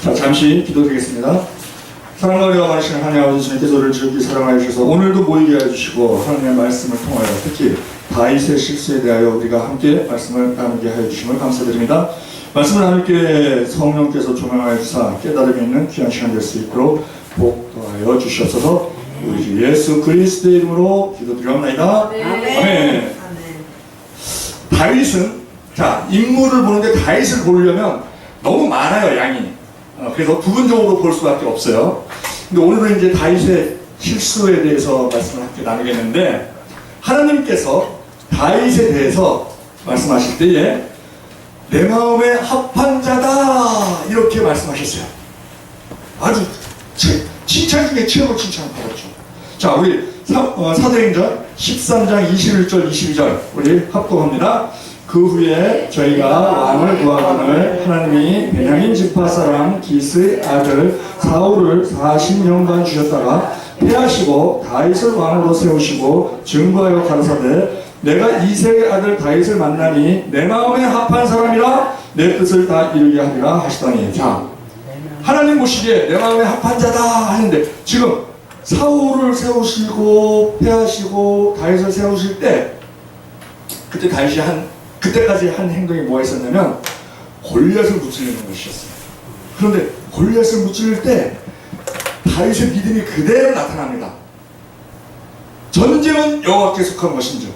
자, 잠시 기도드리겠습니다. 사랑과 은혜가 많으신 하나님 아버지 주님께서 우리를 지극히 사랑하여 주셔서 오늘도 모이게 해주시고 하나님의 말씀을 통하여 특히 다윗의 실수에 대하여 우리가 함께 말씀을 나누게 하여 주심을 감사드립니다. 말씀을 함께 성령께서 조명하여 주사 깨달음이 있는 귀한 시간 될 수 있도록 복도하여 주시옵소서. 우리 주 예수 그리스도의 이름으로 기도드리옵나이다. 아멘. 다윗은 자 인물을 보는데 다윗을 보려면 너무 많아요, 양이. 그래서 부분적으로 볼 수밖에 없어요. 근데 오늘은 이제 다윗의 실수에 대해서 말씀을 함께 나누겠는데, 하나님께서 다윗에 대해서 말씀하실 때에 내 마음에 합한 자다 이렇게 말씀하셨어요. 아주 칭찬 중에 최고 칭찬을 받았죠. 자, 우리 사도행전 13장 21절 22절 우리 합독합니다. 그 후에 저희가 왕을 구하거늘 하나님이 베냐민 지파 사람 기스의 아들 사울을 40년간 주셨다가 패하시고 다윗을 왕으로 세우시고 증거하여 가라사대 내가 이새의 아들 다윗을 만나니 내 마음에 합한 사람이라 내 뜻을 다 이루게 하리라 하시더니, 자, 하나님 보시기에 내 마음에 합한 자다 하는데 지금 사울을 세우시고 패하시고 다윗을 세우실 때 그때 다윗이 그때까지 한 행동이 뭐가 있었냐면 골리앗을 무찌르는 것이었어요. 그런데 골리앗을 무찌를 때 다윗의 믿음이 그대로 나타납니다. 전쟁은 여호와께 속한 것인즉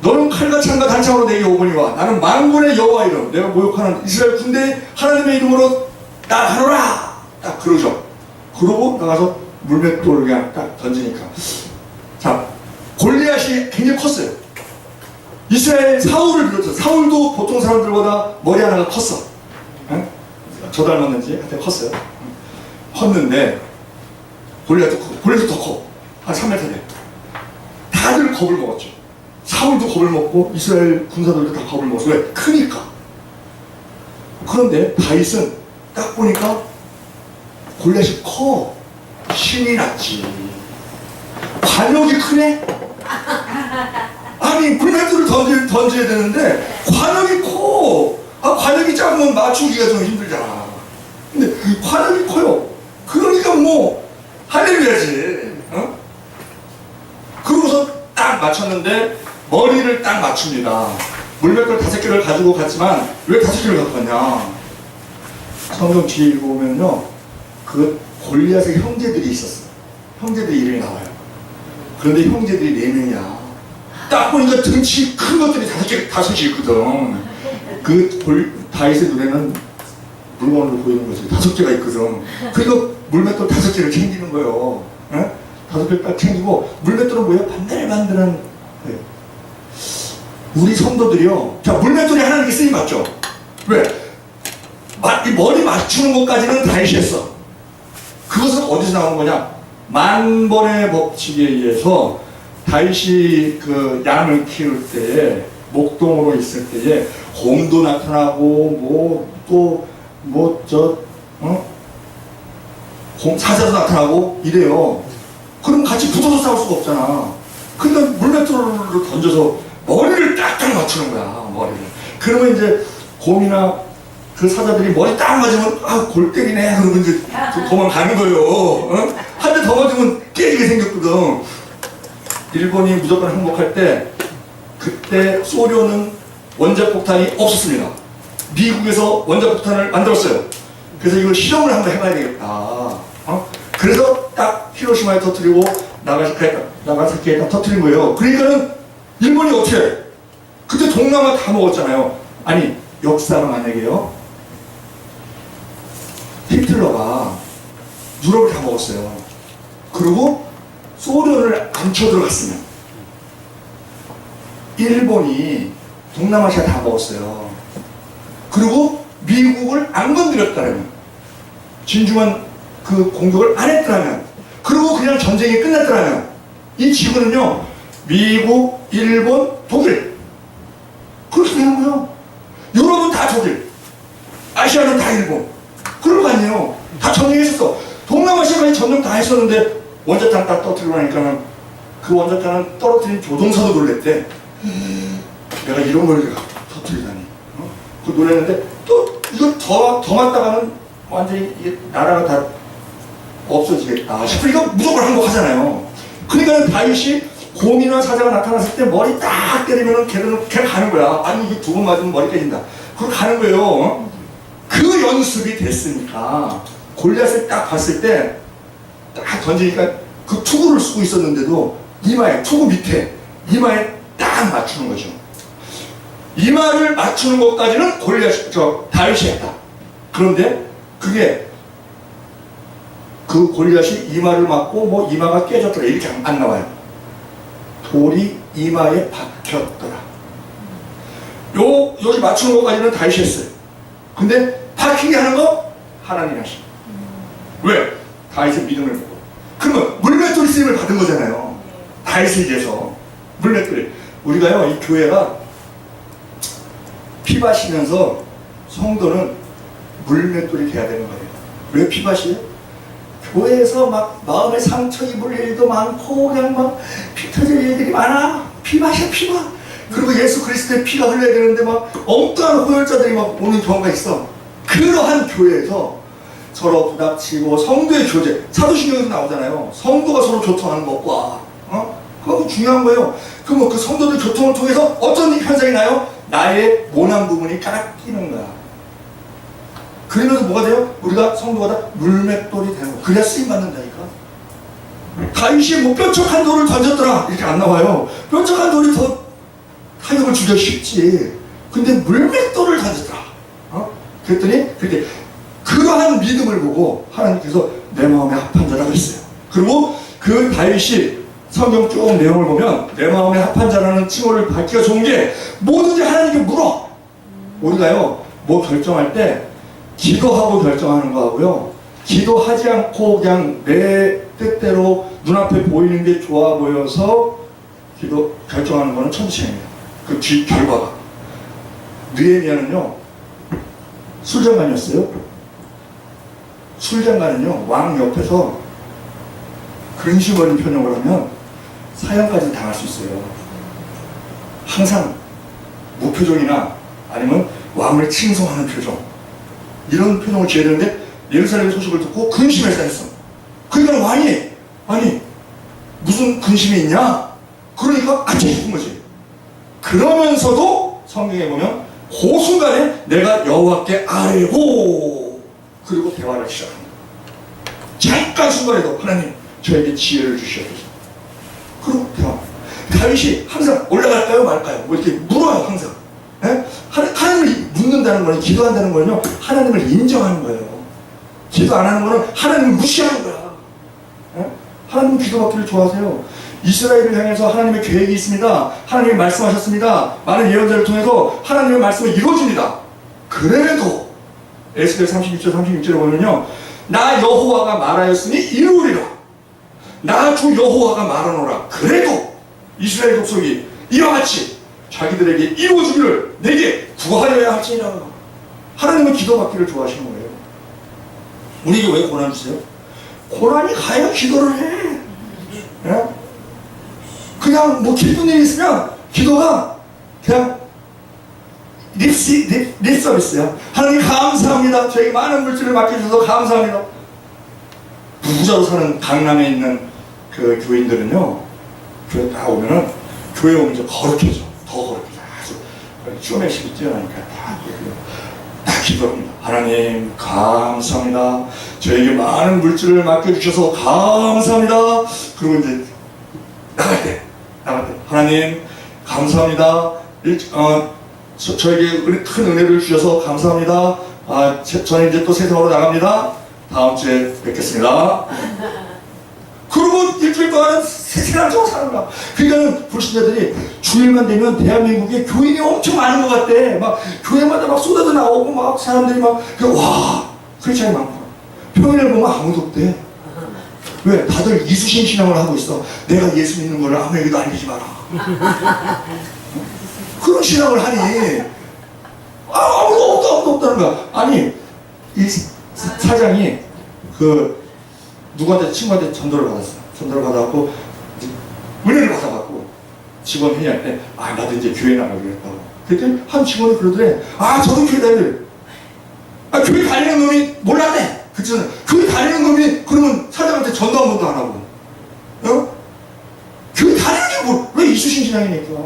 너는 칼과 창과 단창으로 내게 오거니와 나는 만군의 여호와 이름 내가 모욕하는 이스라엘 군대의 하나님의 이름으로 나가노라 딱 그러죠. 그러고 나가서 물맷돌을 그냥 딱 던지니까, 자, 골리앗이 굉장히 컸어요. 이스라엘 사울을 비롯해서 사울도 보통 사람들보다 머리 하나가 컸어. 응? 저 닮았는지 하여튼 컸어요. 컸는데 골리앗도 크고 골리앗도 더 커. 한 3m 돼. 다들 겁을 먹었죠. 사울도 겁을 먹고 이스라엘 군사들도 다 겁을 먹었어. 왜? 크니까. 그런데 다윗은 딱 보니까 골리앗이 커. 신이 났지. 관역이 크네? 아니 물맷돌을 던져야 되는데 관역이 커. 관역이 작으면 맞추기가 좀 힘들잖아. 근데 관역이 커요. 그러니까 뭐 할렐루야지. 어? 그러고서 딱 맞췄는데 머리를 딱 맞춥니다. 물맷돌 5개를 가지고 갔지만 왜 5개를 갖고 갔냐? 성경 뒤에 읽어보면요, 그 골리앗의 형제들이 있었어요. 형제들이 이름이 나와요. 그런데 형제들이 4명이야. 딱 보니까 등치 큰 것들이 5이 있거든. 다윗의 눈에는 물건으로 보이는 거지. 5개가 있거든. 그러니까 물맷돌 5개를 챙기는 거예요. 에? 5개를 딱 챙기고, 물맷돌은 뭐예요? 반들반들한. 우리 성도들이요. 자, 물맷돌이 하나님께 쓰임 받죠? 왜? 이 머리 맞추는 것까지는 다윗이 했어. 그것은 어디서 나온 거냐? 만번의 법칙에 의해서 다윗이 그 양을 키울 때에 목동으로 있을 때에 곰도 나타나고 사자도 나타나고 이래요. 그럼 같이 붙어서 싸울 수가 없잖아. 그러니까 물맷돌로 던져서 머리를 딱딱 맞추는 거야. 머리를. 그러면 이제 곰이나 그 사자들이 머리 딱 맞으면 골 때리네 그러면 이제 도망가는 거예요. 어? 한 대 더 맞으면 깨지게 생겼거든. 일본이 무조건 항복할 때 그때 소련은 원자폭탄이 없었습니다. 미국에서 원자폭탄을 만들었어요. 그래서 이걸 실험을 한번 해봐야 되겠다. 어? 그래서 딱 히로시마에 터뜨리고 나가사키에 딱 터뜨린 거예요. 그러니까는 일본이 어떻게 해? 그때 동남아 다 먹었잖아요. 아니 역사가 만약에요, 히틀러가 유럽을 다 먹었어요. 그리고 소련을 안 쳐들어갔으면 일본이 동남아시아 다 먹었어요. 그리고 미국을 안 건드렸다면, 진중한 그 공격을 안 했더라면, 그리고 그냥 전쟁이 끝났더라면 이 지구는요, 미국, 일본, 독일 그렇게 되는 거예요. 유럽은 다 독일, 아시아는 다 일본. 그런 거 아니에요. 다 전쟁했었어. 동남아시아까지 전쟁 다 했었는데 원자탄 딱 떨어뜨리고 나니까는 그 원자탄을 떨어뜨린 조종사도 놀랬대. 내가 이런 걸 터뜨리다니. 그 놀랬는데 또 이거 더 맞다가는 완전히 이게 나라가 다 없어지겠다 싶으니까 무조건 항복하잖아요. 그러니까 다윗이 곰이나 사자가 나타났을 때 머리 딱 때리면 걔는 가는 거야. 아니 이게 2번 맞으면 머리 깨진다. 그거 가는 거예요. 그 연습이 됐으니까 골리앗을 딱 봤을 때 딱 던지니까 그 투구를 쓰고 있었는데도 이마에, 투구 밑에 이마에 딱 맞추는 거죠. 이마를 맞추는 것까지는 다윗이 했다. 그런데 그게 그 골리앗이 이마를 맞고 뭐 이마가 깨졌더라 이렇게 안 나와요. 돌이 이마에 박혔더라. 여기 맞추는 것까지는 다윗이 했어요. 근데 박히게 하는 거 하나님이 하시고. 왜? 다윗의 믿음을 보고. 그러면 물맷돌이 쓰임을 받은 거잖아요. 다윗을 위해서 물맷돌이. 우리가요 이 교회가 피 마시면서 성도는 물맷돌이 돼야 되는 거예요. 왜 피 마시요? 교회에서 막 마음에 상처 입을 일도 많고 그냥 막 피 터질 일들이 많아. 피 마셔 피 마. 그리고 예수 그리스도의 피가 흘러야 되는데 막 엉뚱한 호혈자들이 막 오는 경우가 있어. 그러한 교회에서 서로 부닥치고 성도의 교제, 사도신경에서 나오잖아요. 성도가 서로 교통하는 것과 그거 중요한 거예요. 그럼 그 성도들 교통을 통해서 어떤 현상이 나요? 나의 모난 부분이 깎이는 거야. 그러면서 뭐가 돼요? 우리가 성도가 다 물맷돌이 되는 거야. 그래야 쓰임 받는다니까. 다윗이 뭐 뾰족한 돌을 던졌더라 이렇게 안 나와요. 뾰족한 돌이 더 타격을 주기 쉽지. 근데 물맷돌을 던졌더라. 그랬더니 그렇게 그러한 믿음을 보고 하나님께서 내 마음에 합한 자라고 했어요. 그리고 그 다윗이 성경 쭉 내용을 보면 내 마음에 합한 자라는 칭호를 받기가 좋은 게 뭐든지 하나님께 물어. 우리가요 뭐 결정할 때 기도하고 결정하는 거하고요 기도하지 않고 그냥 내 뜻대로 눈앞에 보이는 게 좋아 보여서 결정하는 거는 천지차이입니다. 그 결과가. 느헤미야는요 술장관이었어요. 술장관은요 왕 옆에서 근심 어린 표정을 하면 사형까지 당할 수 있어요. 항상 무표정이나 아니면 왕을 칭송하는 표정, 이런 표정을 지어야 되는데 예루살렘 소식을 듣고 근심해서 했어. 그러니까 왕이 아니 무슨 근심이 있냐? 그러니까 아차 싶은 거지. 그러면서도 성경에 보면 그 순간에 내가 여호와께 아뢰고 그리고 대화를 시작합니다. 잠깐 순간에도 하나님 저에게 지혜를 주시옵소서. 그리고 대화. 다윗이 항상 올라갈까요 말까요? 뭐 이렇게 물어요 항상. 예? 하나님을 묻는다는 거는, 기도한다는 거는요 하나님을 인정하는 거예요. 기도 안 하는 거는 하나님을 무시하는 거야. 예? 하나님 기도받기를 좋아하세요. 이스라엘을 향해서 하나님의 계획이 있습니다. 하나님이 말씀하셨습니다. 많은 예언자를 통해서 하나님의 말씀을 이루어줍니다. 그래도 에스겔 36절 36절에 보면요 나 여호와가 말하였으니 이루리라. 나 주 여호와가 말하노라. 그래도 이스라엘 족속이 이와 같이 자기들에게 이루어주기를 내게 구하여야 할지니라. 하나님은 기도받기를 좋아하시는 거예요. 우리에게 왜 고난 주세요? 고난이 가야 기도를 해. 예? 그냥 뭐 기쁜 일이 있으면 기도가 그냥 립 서비스야. 하나님 감사합니다. 저에게 많은 물질을 맡겨주셔서 감사합니다. 부자로 사는 강남에 있는 그 교인들은요 교회 다 오면은 교회 오면 이제 거룩해져. 더 거룩해져. 아주 쇼맨십이 뛰어나니까 다 기도합니다. 하나님 감사합니다. 저에게 많은 물질을 맡겨주셔서 감사합니다. 그리고 이제 나갈 때 하나님 감사합니다. 저에게 큰 은혜를 주셔서 감사합니다. 저는 이제 또 세상으로 나갑니다. 다음 주에 뵙겠습니다. 그리고 일주일 동안은 세상적으로 사는 거야. 그러니까 불신자들이 주일만 되면 대한민국에 교인이 엄청 많은 것 같대. 막 교회마다 막 쏟아져 나오고 막 사람들이 막 와 크리스찬이 많구나. 평일날 보면 아무도 없대. 왜? 다들 이수신 신앙을 하고 있어. 내가 예수 믿는 걸 아무에게도 알리지 마라. 그런 신앙을 하니 아무도 없다는 거야. 아니 이 사장이 그 누구한테 친구한테 전도를 받았어. 전도를 받아갖고 은혜를 받아갖고 직원 회의할 때 나도 이제 교회 나가기로 했다고. 그랬더니 한 직원이 그러더래. 저도 교회 다니래. 교회 다니는 놈이 몰랐네. 그렇잖아요. 교회 다니는 놈이 그러면 사장한테 전도 한 번도 안 하고, 교회 다니는 게 뭐, 왜 이수신 신앙이니까.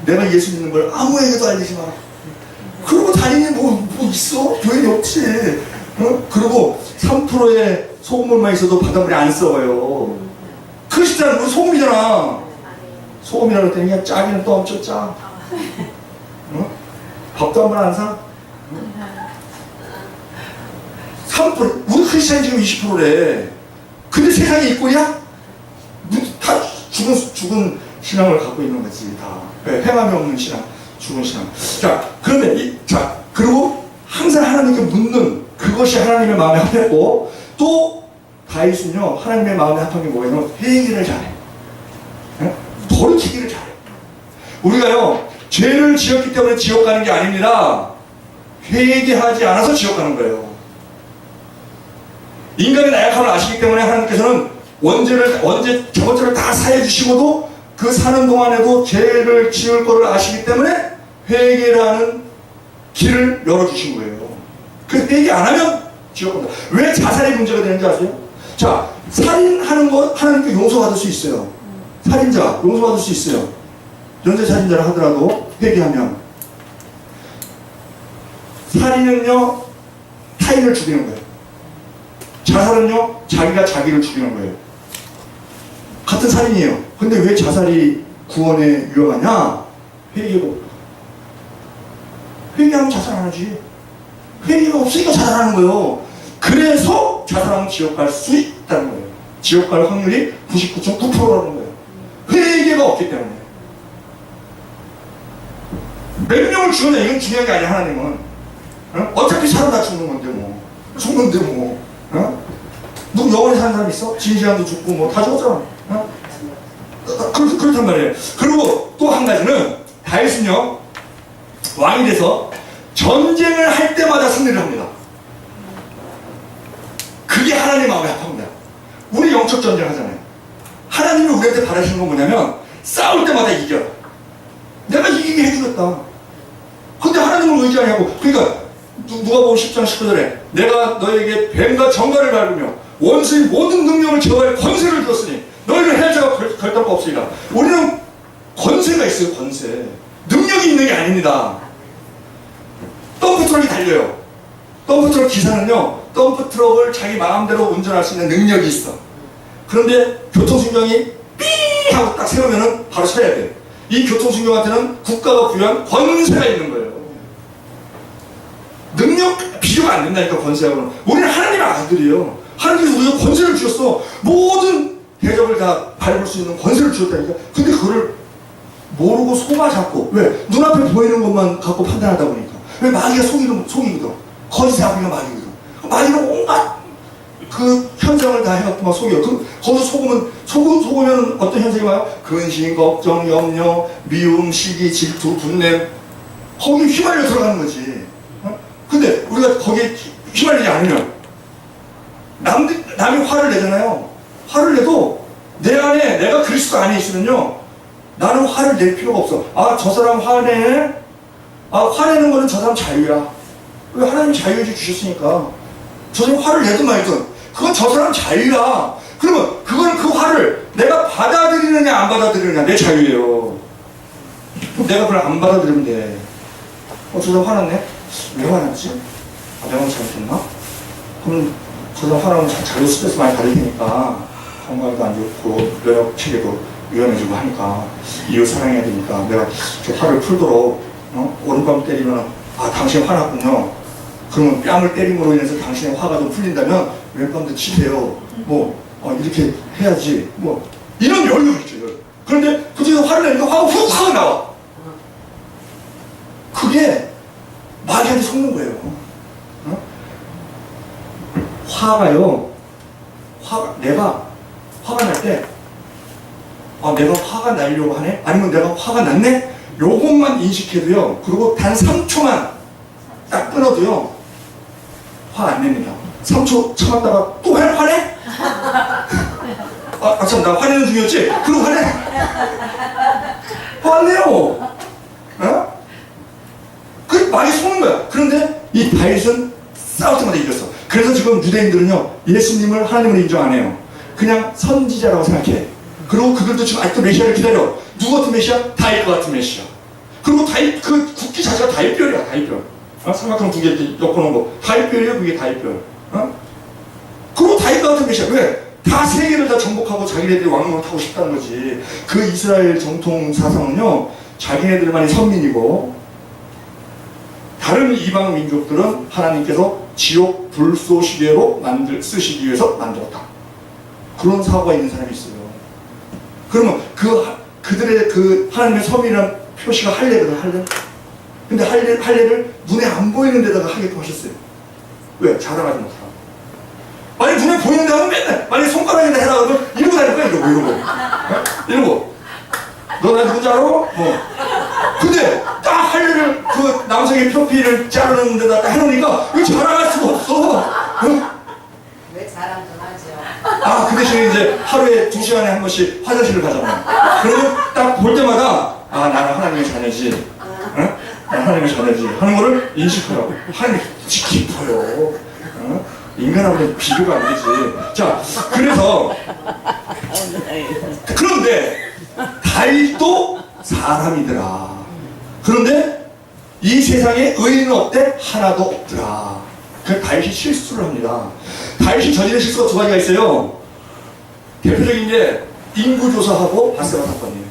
내가 예수 믿는 걸 아무에게도 알리지 마라. 그러고 다니니 뭐 있어? 교회에 없지. 그리고 3%의 소금물만 있어도 바닷물이 안 썩어요. 크리스찬은 우리 소금이잖아. 소금이라고 했더니 그냥 짜기는 또 엄청 짜. 밥도 한 번 안 사? 3%, 우리 크리스찬이 지금 20%래. 근데 세상에 있고냐? 다 죽은 신앙을 갖고 있는 거지, 다. 행함이 없는 신앙, 죽은 신앙. 자, 그런데, 그리고 항상 하나님께 묻는 그것이 하나님의 마음에 합했고, 또, 다윗은요, 하나님의 마음에 합한 게 뭐냐면, 회개를 잘해. 돌이키기를 잘해. 우리가요, 죄를 지었기 때문에 지옥 가는 게 아닙니다. 회개하지 않아서 지옥 가는 거예요. 인간의 나약함을 아시기 때문에 하나님께서는 언제 저것들을 다 사해 주시고도 그 사는 동안에도 죄를 지을 거를 아시기 때문에 회개라는 길을 열어주신 거예요. 그래서 회개 안 하면 지옥 간다. 왜 자살이 문제가 되는지 아세요? 자, 살인하는 거 하나님께 용서받을 수 있어요. 살인자 용서받을 수 있어요. 연쇄살인자를 하더라도 회개하면. 살인은요, 타인을 죽이는 거예요. 자살은요, 자기가 자기를 죽이는 거예요. 같은 살인이에요. 근데 왜 자살이 구원에 유용하냐? 회개고. 회개하면 자살 안 하지. 회개가 없으니까 자살하는 거예요. 그래서 자살하면 지옥 갈 수 있다는 거예요. 지옥 갈 확률이 99.9%라는 거예요. 회개가 없기 때문에. 몇 명을 죽였냐, 이건 중요한 게 아니야, 하나님은. 어차피 살아다 죽는 건데, 뭐. 죽는데, 뭐. 누구 영원히 사는 사람 있어? 진시안도 죽고, 뭐, 다 죽었잖아. 그렇단 말이에요. 그리고 또 한 가지는, 다윗은요, 왕이 돼서 전쟁을 할 때마다 승리를 합니다. 그게 하나님 마음에 합합니다. 우리 영적 전쟁 하잖아요. 하나님이 우리한테 바라시는 건 뭐냐면, 싸울 때마다 이겨. 내가 이기게 해주겠다. 근데 하나님을 의지하냐고. 그러니까, 누가 보면 10장 19절에 내가 너에게 뱀과 정갈을 밟으며 원수의 모든 능력을 제어할 권세를 줬으니 너희를 해할 자가 결단코 없으리라. 우리는 권세가 있어요. 권세. 능력이 있는 게 아닙니다. 덤프트럭이 달려요. 덤프트럭 기사는요, 덤프트럭을 자기 마음대로 운전할 수 있는 능력이 있어. 그런데 교통신경이 삐 하고 딱 세우면은 바로 서야 돼. 이 교통신경한테는 국가가 부여한 권세가 있는 거예요. 능력 비교가 안 된다니까, 권세하고는. 우리는 하나님의 아들이에요. 하나님께서 우리가 권세를 주셨어. 모든 대적을 다 밟을 수 있는 권세를 주셨다니까. 근데 그거를 모르고 속아 잡고, 왜? 눈앞에 보이는 것만 갖고 판단하다 보니까. 왜? 마귀가 속이거든. 거짓의 아버지가 마귀거든. 마귀는 온갖 그 현상을 다 해갖고 막 속여. 거기서 속으면 어떤 현상이 와요? 근심, 걱정, 염려, 미움, 시기, 질투, 분냄. 거기 휘말려 들어가는 거지. 근데 우리가 거기에 휘말리지 않으면 남이 화를 내잖아요. 화를 내도 내 안에, 내가 그리스도 안에 있으면요, 나는 화를 낼 필요가 없어. 아, 저 사람 화내? 아, 화내는 거는 저 사람 자유야. 왜? 하나님 자유의지 주셨으니까. 저 사람 화를 내든 말든 그건 저 사람 자유야. 그러면 그거는 그 화를 내가 받아들이느냐 안 받아들이느냐 내 자유예요. 내가 그걸 안 받아들이면 돼. 저 사람 화났네? 왜 화났지? 아, 내가 잘못했나? 그럼 저 사람 화나면 자료 스트레스 많이 받을 테니까 건강도 안 좋고 면역 체계도 위험해지고 하니까 이웃 사랑해야 되니까 내가 저 화를 풀도록 오른밤 때리면, 아, 당신 화났군요. 그러면 뺨을 때림으로 인해서 당신의 화가 좀 풀린다면 왼밤도 치세요. 이렇게 해야지. 이런 여유가 있죠. 그런데 그중에서 화를 내니까 화가 훅 하고 나와. 그게 마귀한테 속는 거예요. 화가요, 내가 화가 날 때, 아, 내가 화가 나려고 하네? 아니면 내가 화가 났네? 요것만 인식해도요, 그리고 단 3초만 딱 끊어도요, 화 안 냅니다. 3초 참았다가 또 화내? 참, 나 화내는 중이었지? 그리고 화내? 화 안 내요. 그 많이 속는 거야. 그런데 이 다윗은 싸울 때마다 이겼어. 그래서 지금 유대인들은요, 예수님을 하나님으로 인정 안 해요. 그냥 선지자라고 생각해. 그리고 그들도 지금 아직도 메시아를 기다려. 누구 같은 메시아? 다윗 같은 메시아. 그리고 다윗, 그 국기 자체가 다윗별이야, 다윗별. 삼각형 두 개 이렇게 엮어놓은 거. 다윗별이에요, 그게 다윗별. 그리고 다윗 같은 메시아. 왜? 다 세계를 다 정복하고 자기네들이 왕노릇 하고 싶다는 거지. 그 이스라엘 정통 사상은요, 자기네들만이 선민이고, 다른 이방 민족들은 하나님께서 지옥 불쏘시개로 쓰시기 위해서 만들었다. 그런 사고가 있는 사람이 있어요. 그러면 그들의 그 하나님의 섬이라는 표시가 할례거든, 할례. 근데 할례를 눈에 안 보이는 데다가 하게끔 하셨어요. 왜? 자랑하지 못하라. 만약 눈에 보이는 데 하면 맨날, 만약 손가락에다 해라 그러면 이러고 다닐 거야, 이러고. 이러고. 너 나 누군지 알아? 근데 딱 할례를 그 남성의 표피를 자르는 데다 해놓으니까 이거 자랑할 수가 없어. 왜 자랑 좀 하죠? 그 대신에 이제 하루에 2시간에 한 번씩 화장실을 가잖아요. 그러면 딱 볼 때마다 나는 하나님의 자녀지. 나는 하나님의 자녀지. 하는 거를 인식하라고. 하나님이 깊어요. 인간하고는 비교가 안 되지. 자, 그래서 그런데 다윗도 사람이더라. 그런데 이 세상에 의인은 어때? 하나도 없더라. 그 다윗이 실수를 합니다. 다윗이 저지른 실수가 두 가지가 있어요. 대표적인 게 인구조사하고 바세바 사건이에요.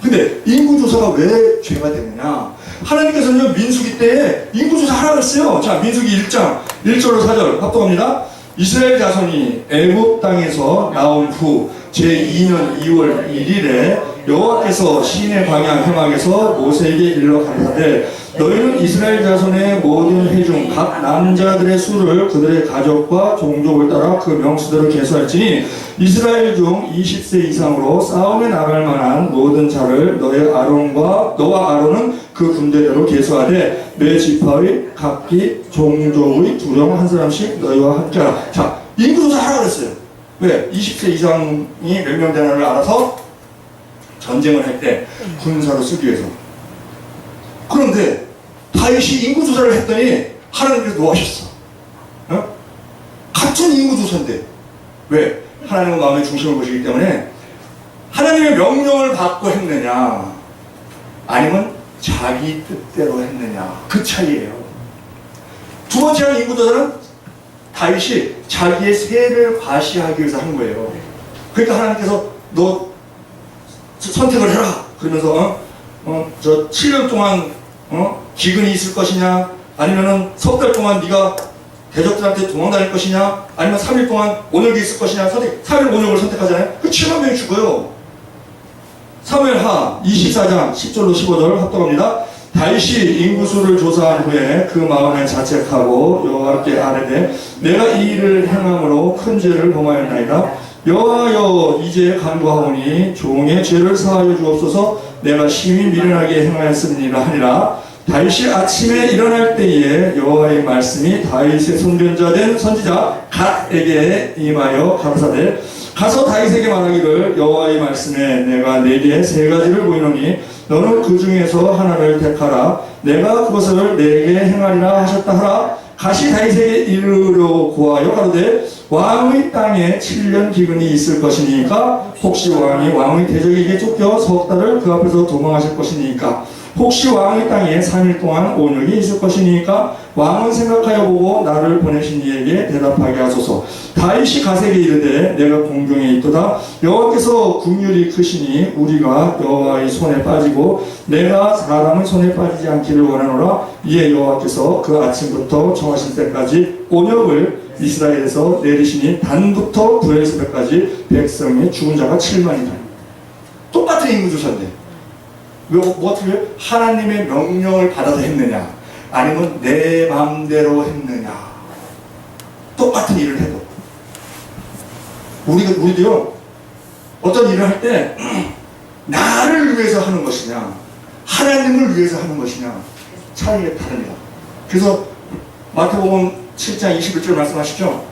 근데 인구조사가 왜 죄가 되느냐? 하나님께서는 민수기 때에 인구조사 하라고 했어요. 자, 민수기 1장 1절로 4절 합독합니다. 이스라엘 자손이 애굽 땅에서 나온 후 제2년 2월 1일에 여호와께서 시내 방향 해막에서 모세에게 일러 가라사대 너희는 이스라엘 자손의 모든 회중 각 남자들의 수를 그들의 가족과 종족을 따라 그 명수대로 계수할지니 이스라엘 중 20세 이상으로 싸움에 나갈 만한 모든 자를 너와 아론은 그 군대대로 계수하되 매 지파의 각기 종족의 두령 한 사람씩 너희와 함께하라. 자, 인구조사 하라고 그랬어요. 왜? 20세 이상이 몇 명 되나를 알아서 전쟁을 할 때 군사로 쓰기 위해서. 그런데 다윗이 인구조사를 했더니 하나님께서 노하셨어. 같은 인구조사인데 왜? 하나님은 마음의 중심을 보시기 때문에 하나님의 명령을 받고 했느냐 아니면 자기 뜻대로 했느냐 그 차이예요. 두 번째 하는 인구조사는 다윗이 자기의 세를 과시하기 위해서 한 거예요. 그러니까 하나님께서 너 선택을 해라 그러면서 저 7년 동안 기근이 있을 것이냐 아니면은 석 달 동안 네가 대적들한테 도망다닐 것이냐 아니면 3일 동안 온역이 있을 것이냐 3일 온역을 선택하잖아요. 그 7만 명이 죽어요. 사무엘하 24장 10절로 15절 합독합니다. 다윗이 인구수를 조사한 후에 그 마음에 자책하고 여호와께 아뢰되 내가 이 일을 행함으로 큰 죄를 범하였나이다. 여호와여 이제 간구하오니 종의 죄를 사하여 주옵소서. 내가 심히 미련하게 행하였음이니라 하니라. 다윗이 아침에 일어날 때에 여호와의 말씀이 다윗의 손변자 된 선지자 갓에게 임하여 가라사대 가서 다윗에게 말하기를 여호와의 말씀에 내가 내게 세 가지를 보이노니 너는 그 중에서 하나를 택하라. 내가 그것을 내게 행하리라 하셨다 하라. 가시 다윗에게 이르러 고하여 가로되 왕의 땅에 7년 기근이 있을 것이니까 혹시 왕이 왕의 대적에게 쫓겨 석 달을 그 앞에서 도망하실 것이니까 혹시 왕의 땅에 3일 동안 온역이 있을 것이니까 왕은 생각하여 보고 나를 보내신 이에게 대답하게 하소서. 다윗이 가세게 이르되 내가 공중에 있도다. 여호와께서 긍휼이 크시니 우리가 여호와의 손에 빠지고 내가 사람의 손에 빠지지 않기를 원하노라. 이에 여호와께서 그 아침부터 정하신 때까지 온역을 이스라엘에서 내리시니 단부터 부엘세바까지 백성의 죽은 자가 7만이다. 똑같은 인구조사인데 뭐 어떻게 해요? 하나님의 명령을 받아서 했느냐 아니면 내 마음대로 했느냐. 똑같은 일을 해도 우리도요 어떤 일을 할 때 나를 위해서 하는 것이냐 하나님을 위해서 하는 것이냐 차이가 다릅니다. 그래서 마태복음 7장 21절 말씀하시죠.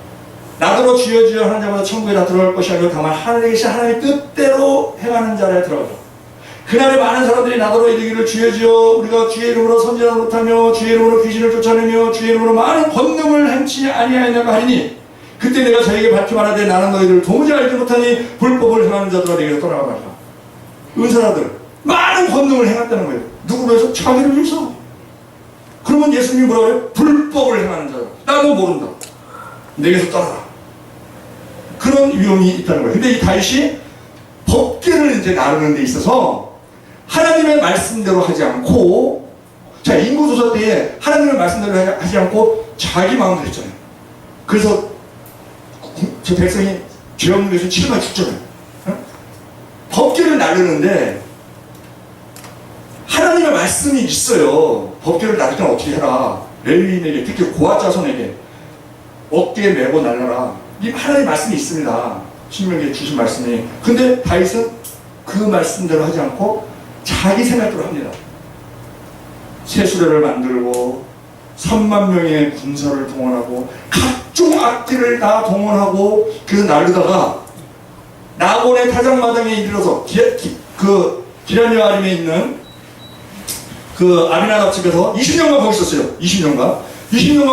나더러 주여 주여 하는 자마다 천국에 다 들어갈 것이 아니라 다만 하늘에 계신 하나님의 뜻대로 행하는 자라야 들어가죠. 그날에 많은 사람들이 나더러 이르기를 주여 주여 우리가 주의 이름으로 선지자 못하며 주의 이름으로 귀신을 쫓아내며 주의 이름으로 많은 권능을 행치 아니하였냐고 하리니 그때 내가 저에게 밝히 말하되 나는 너희를 도무지 알지 못하니 불법을 행하는 자들아 내게로 떠나가 말이라. 은사자들 많은 권능을 행했다는 거예요. 누구 위해서? 자기를 위해서. 그러면 예수님이 뭐라고 해요? 불법을 행하는 자들. 나 너 모른다. 내게서 떠나라. 그런 위험이 있다는 거예요. 근데 이 다윗이 법계를 이제 나누는 데 있어서 하나님의 말씀대로 하지 않고, 자, 인구조사 때에 하나님의 말씀대로 하지 않고 자기 마음대로 했잖아요. 그래서 저 백성이 죄 없는 것을 치료만 죽잖아요. 법계를 나누는데 하나님의 말씀이 있어요. 법계를 나눌 때는 어떻게 해라. 레위인에게, 특히 고아 자손에게 어깨에 메고 날라라. 이 하나님의 말씀이 있습니다. 신명기에 주신 말씀이. 근데 다윗은 그 말씀대로 하지 않고 자기 생각대로 합니다. 세수레를 만들고 3만 명의 군사를 동원하고 각종 악기를 다 동원하고 그래서 나르다가 나곤의 타작마당에 이르러서 기럇여아림에 있는 그 아비나답 집에서 20년간 거기 있었어요. 20년간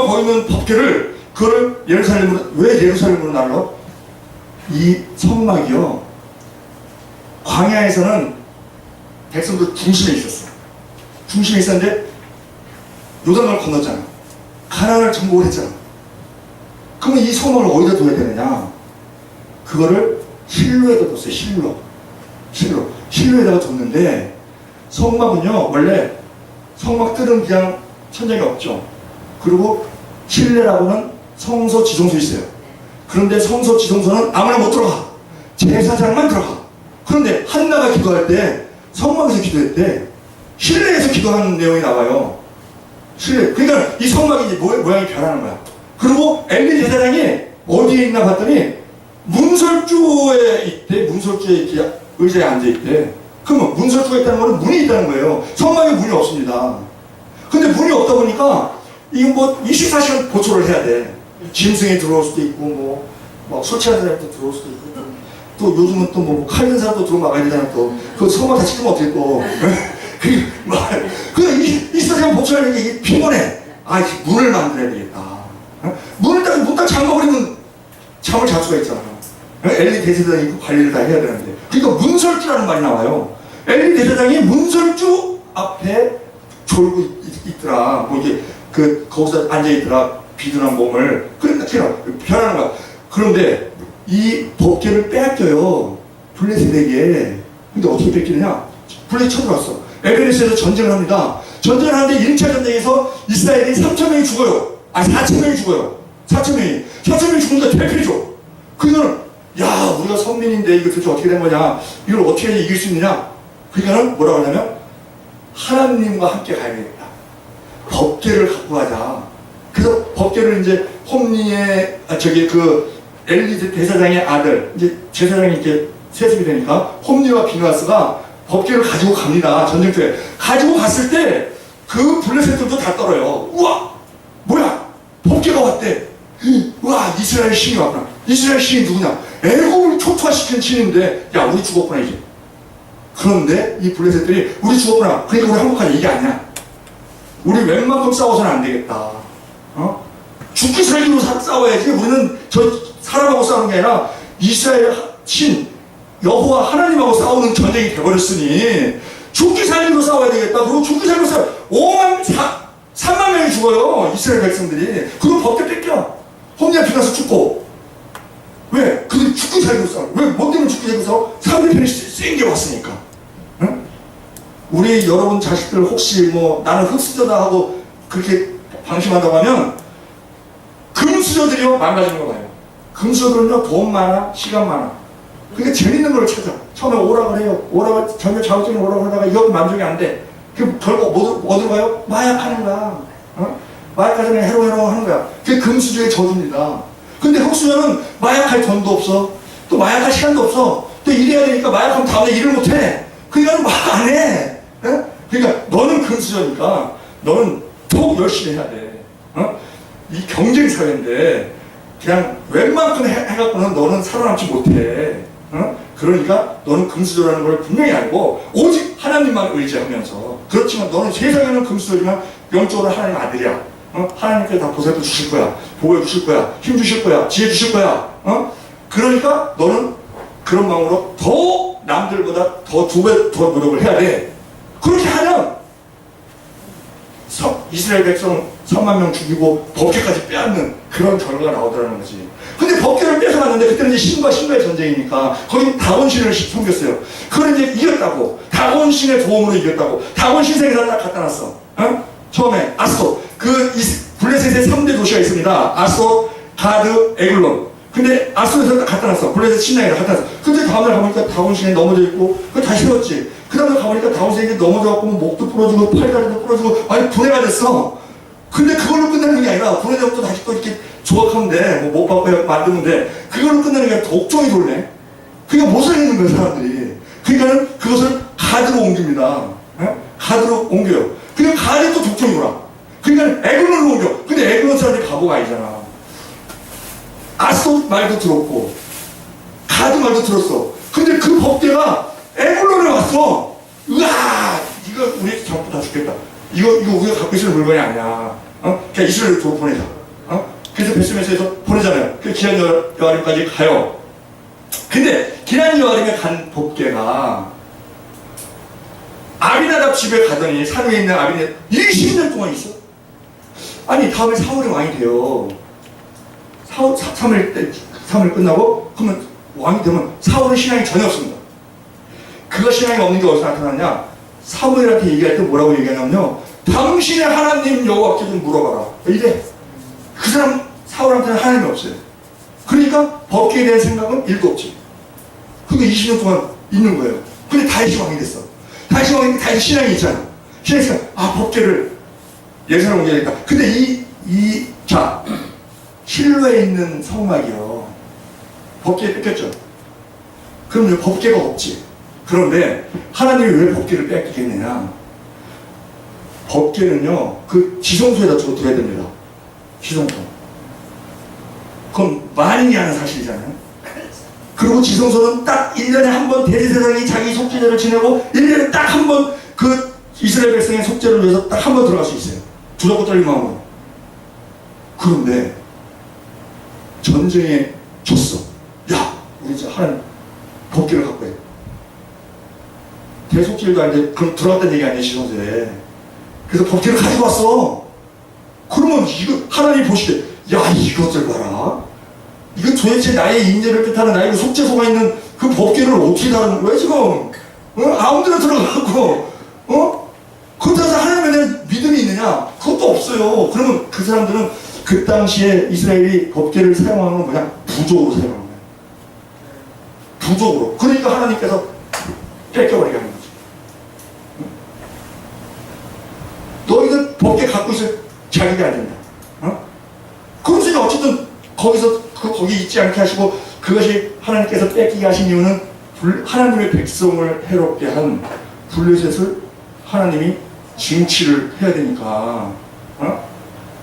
거기 있는 법궤를 그걸 예루살렘으로, 왜 예루살렘으로 날려? 이 성막이요, 광야에서는 백성들 중심에 있었어. 중심에 있었는데 요단강을 건넜잖아. 가나안을 정복을 했잖아. 그러면 이 성막을 어디다 둬야 되느냐? 그거를 실로에다 뒀어요. 실로에다가 뒀는데, 성막은요 원래 성막들은 그냥 천장이 없죠. 그리고 실내라고는 성소 지성소 있어요. 그런데 성소 지성소는 아무나 못 들어가. 제사장만 들어가. 그런데 한나가 기도할 때 성막에서 기도했대. 실내에서 기도하는 내용이 나와요. 실내. 그러니까 이 성막이 이제 모양이 변하는 거야. 그리고 엘리 제사장이 어디에 있나 봤더니 문설주에 있대. 문설주에 이렇게 의자에 앉아있대. 그러면 문설주가 있다는 거는 문이 있다는 거예요. 성막에 문이 없습니다. 근데 문이 없다 보니까 이거 뭐 24시간 보초를 해야 돼. 짐승이 들어올 수도 있고 뭐 술 취한 사람도 들어올 수도 있고 또 요즘은 또 뭐 칼든 사람도 들어오면 막아야 되잖아. 또 그 성막 다 찍으면 어떻게 또 그 24시간 보초하는 게 이게 피곤해. 아, 문을 만들어야 되겠다. 문을 딱 잠궈버리면 잠을 잘 수가 있잖아. 엘리 대제사장이 관리를 다 해야 되는데. 그러니까 문설주라는 말이 나와요. 엘리 대제사장이 문설주 앞에 졸고 있더라. 뭐 이게 거기서 앉아있더라. 비둔한 몸을. 그러니까 변하는 거야. 그런데 이 법궤를 빼앗겨요. 블레셋에게. 근데 어떻게 뺏기느냐? 블레셋 쳐들어왔어. 에베레스에서 전쟁을 합니다. 전쟁을 하는데 1차 전쟁에서 이스라엘이 3,000명이 죽어요. 아니 4,000명이 죽어요. 4,000명이 죽는데 대패죠. 그거는 야, 우리가 선민인데 이거 도대체 어떻게 된 거냐? 이걸 어떻게 이길 수 있느냐? 그러니까는 뭐라고 하냐면 하나님과 함께 가야 되겠다. 법궤를 갖고 가자. 그래서 법궤를 이제 홈리의 엘리 대사장의 아들, 이제 제사장이 이렇게 세습이 되니까 홈리와 비누아스가 법궤를 가지고 갑니다. 전쟁터에 가지고 갔을 때 그 블레셋들도 다 떨어요. 우와, 뭐야? 법궤가 왔대. 우와, 이스라엘 신이 왔구나. 이스라엘 신이 누구냐? 애굽을 초토화시킨 신인데, 야, 우리 죽었구나 이제. 그런데 이 블레셋들이 우리 죽었구나. 그러니까 우리 항복하자. 이게 아니야. 우리 웬만큼 싸워서는 안 되겠다. 죽기 살기로 싸워야지. 우리는 저 사람하고 싸우는 게 아니라 이스라엘 신 여호와 하나님하고 싸우는 전쟁이 돼버렸으니 죽기 살기로 싸워야 되겠다. 그리고 죽기 살기로 싸워 3만 명이 죽어요. 이스라엘 백성들이. 그리고 법궤 뺏겨. 홈리아 피나서 죽고. 왜? 그들이 죽기 살기로 싸워. 왜? 뭐 때문에 죽기 살기로 싸워? 사람들이 편이 센 게 왔으니까. 응? 우리 여러분 자식들 혹시 뭐 나는 흑수저다 하고 그렇게 방심한다고 하면 금수저들이요 망가지는 거 봐요. 금수저들은요 돈 많아, 시간 많아. 그러니까 재밌는 걸 찾아. 처음에 오라고 해요. 오라고 전혀 자극적인 오라고 하다가 이거 만족이 안 돼. 그럼 결국 어디로 가요? 마약하는 거야. 마약하기 전에 해롱 하는 거야. 그게 금수저의 저주입니다. 근데 흑수저는 마약할 돈도 없어. 또 마약할 시간도 없어. 또 일해야 되니까 마약하면 다음에 일을 못 해. 그러니까 마약 안 해. 그러니까 너는 금수저니까 너는 더욱 열심히 해야 돼. 이 경쟁 사회인데 그냥 웬만큼 해갖고는 너는 살아남지 못해. 그러니까 너는 금수저라는 걸 분명히 알고 오직 하나님만 의지하면서, 그렇지만 너는 세상에는 금수저지만 영적으로 하나님 아들이야. 하나님께 다 보살펴 주실 거야. 보호해 주실 거야. 힘 주실 거야. 지혜 주실 거야. 그러니까 너는 그런 마음으로 더 남들보다 더 2배 더 노력을 해야 돼. 그렇게 하면 이스라엘 백성 3만 명 죽이고 법궤까지 빼앗는 그런 결과가 나오더라는 거지. 근데 법궤를 뺏어갔는데 그때는 이제 신과 신과의 전쟁이니까 거기 다곤신을 섬겼어요. 그걸 이제 이겼다고. 다곤신의 도움으로 이겼다고. 다곤신에다 딱 갖다 놨어. 처음에 아스돗. 블레셋의 3대 도시가 있습니다. 아스돗, 가드, 에글론. 근데 아스돗에서 딱 갖다 놨어. 블레셋 신랑에다 갖다 놨어. 근데 다음날 가보니까 다곤신에 넘어져 있고 그거 다시 세웠지. 그 다음에 가보니까 다곤신이 넘어져갖고 목도 부러지고 팔다리도 부러지고 아니 분해가 됐어. 근데 그걸로 끝나는 게 아니라 분해되고 또 다시 또 이렇게 조각하면 돼. 못 바꿔 만들면 돼. 그걸로 끝나는 게 아니라 독종이 돌네. 그러니까 못 살리는 거야 사람들이. 그러니까는 그것을 가드로 옮깁니다. 가드로 옮겨요. 그러니까 가드에 또 독종이 돌아. 그러니까 에글론으로 옮겨. 근데 에글론 사람들이 바보가 아니잖아. 아스돗 말도 들었고 가드 말도 들었어. 근데 그 법궤가 에글론에 왔어. 으아! 이거 우리 전부 다 죽겠다. 이거 우리가 갖고 있을 물건이 아니야. 그냥 이스라엘로 보내자. 그래서 베스메스에서 보내잖아요. 그 기한 여아림까지 가요. 근데 기한 여아림에 간 법궤가 아비나답 집에 가더니 산 위에 있는 아비나답 20년 동안 있어. 아니 다음에 사울이 왕이 돼요. 3일 끝나고 그러면 왕이 되면 사울은 신앙이 전혀 없습니다. 그가 신앙이 없는 게 어디서 나타났냐? 사무엘한테 얘기할 때 뭐라고 얘기하냐면요, 당신의 하나님 여호와께 좀 물어봐라. 이래. 그 사람 사울한테는 하나님이 없어요. 그러니까 법궤에 대한 생각은 1도 없지. 그게 20년 동안 있는 거예요. 근데 다윗이 왕이 됐어. 다윗이 왕이 다윗 신앙이 있잖아. 신앙이 있으니까 법궤를 예루살렘 옮겨야겠다. 근데 자 실로에 있는 성막이요, 법궤에 뺏겼죠. 그럼 법궤가 없지. 그런데 하나님이 왜 법궤를 뺏기겠느냐? 법궤는요, 그 지성소에다 둬야 됩니다. 지성소. 그건 만인이 하는 사실이잖아요. 그리고 지성소는 딱 1년에 한 번 대제사장이 자기 속죄제를 지내고 1년에 딱 한 번 그 이스라엘 백성의 속죄를 위해서 딱 한 번 들어갈 수 있어요. 두렵고 떨린 마음으로. 그런데 전쟁에 졌어. 야, 우리 이제 하나님 법궤를 갖고 해. 대속죄도 아닌데 그럼 들어갔다는 얘기 아니에요, 지성소에. 그래서 법궤를 가지고 왔어. 그러면 이거 하나님 보시되, 야, 이것들 봐라. 이거 도대체 나의 인재를 뜻하는 나의 속죄소가 있는 그 법궤를 어떻게 다루는 거야 지금? 아무데나 들어가고 그렇다고 해서 하나님에 대한 믿음이 있느냐? 그것도 없어요. 그러면 그 사람들은 그 당시에 이스라엘이 법궤를 사용하는 건 뭐냐? 부족으로 사용하는 거예요. 부족으로. 그러니까 하나님께서 뺏겨버리게 하는 거죠. 너희들 법궤 갖고 있을 자격이 안 된다. 그러면서 어쨌든 거기 있지 않게 하시고, 그것이 하나님께서 뺏기게 하신 이유는 하나님의 백성을 해롭게 한 블레셋을 하나님이 징치를 해야 되니까,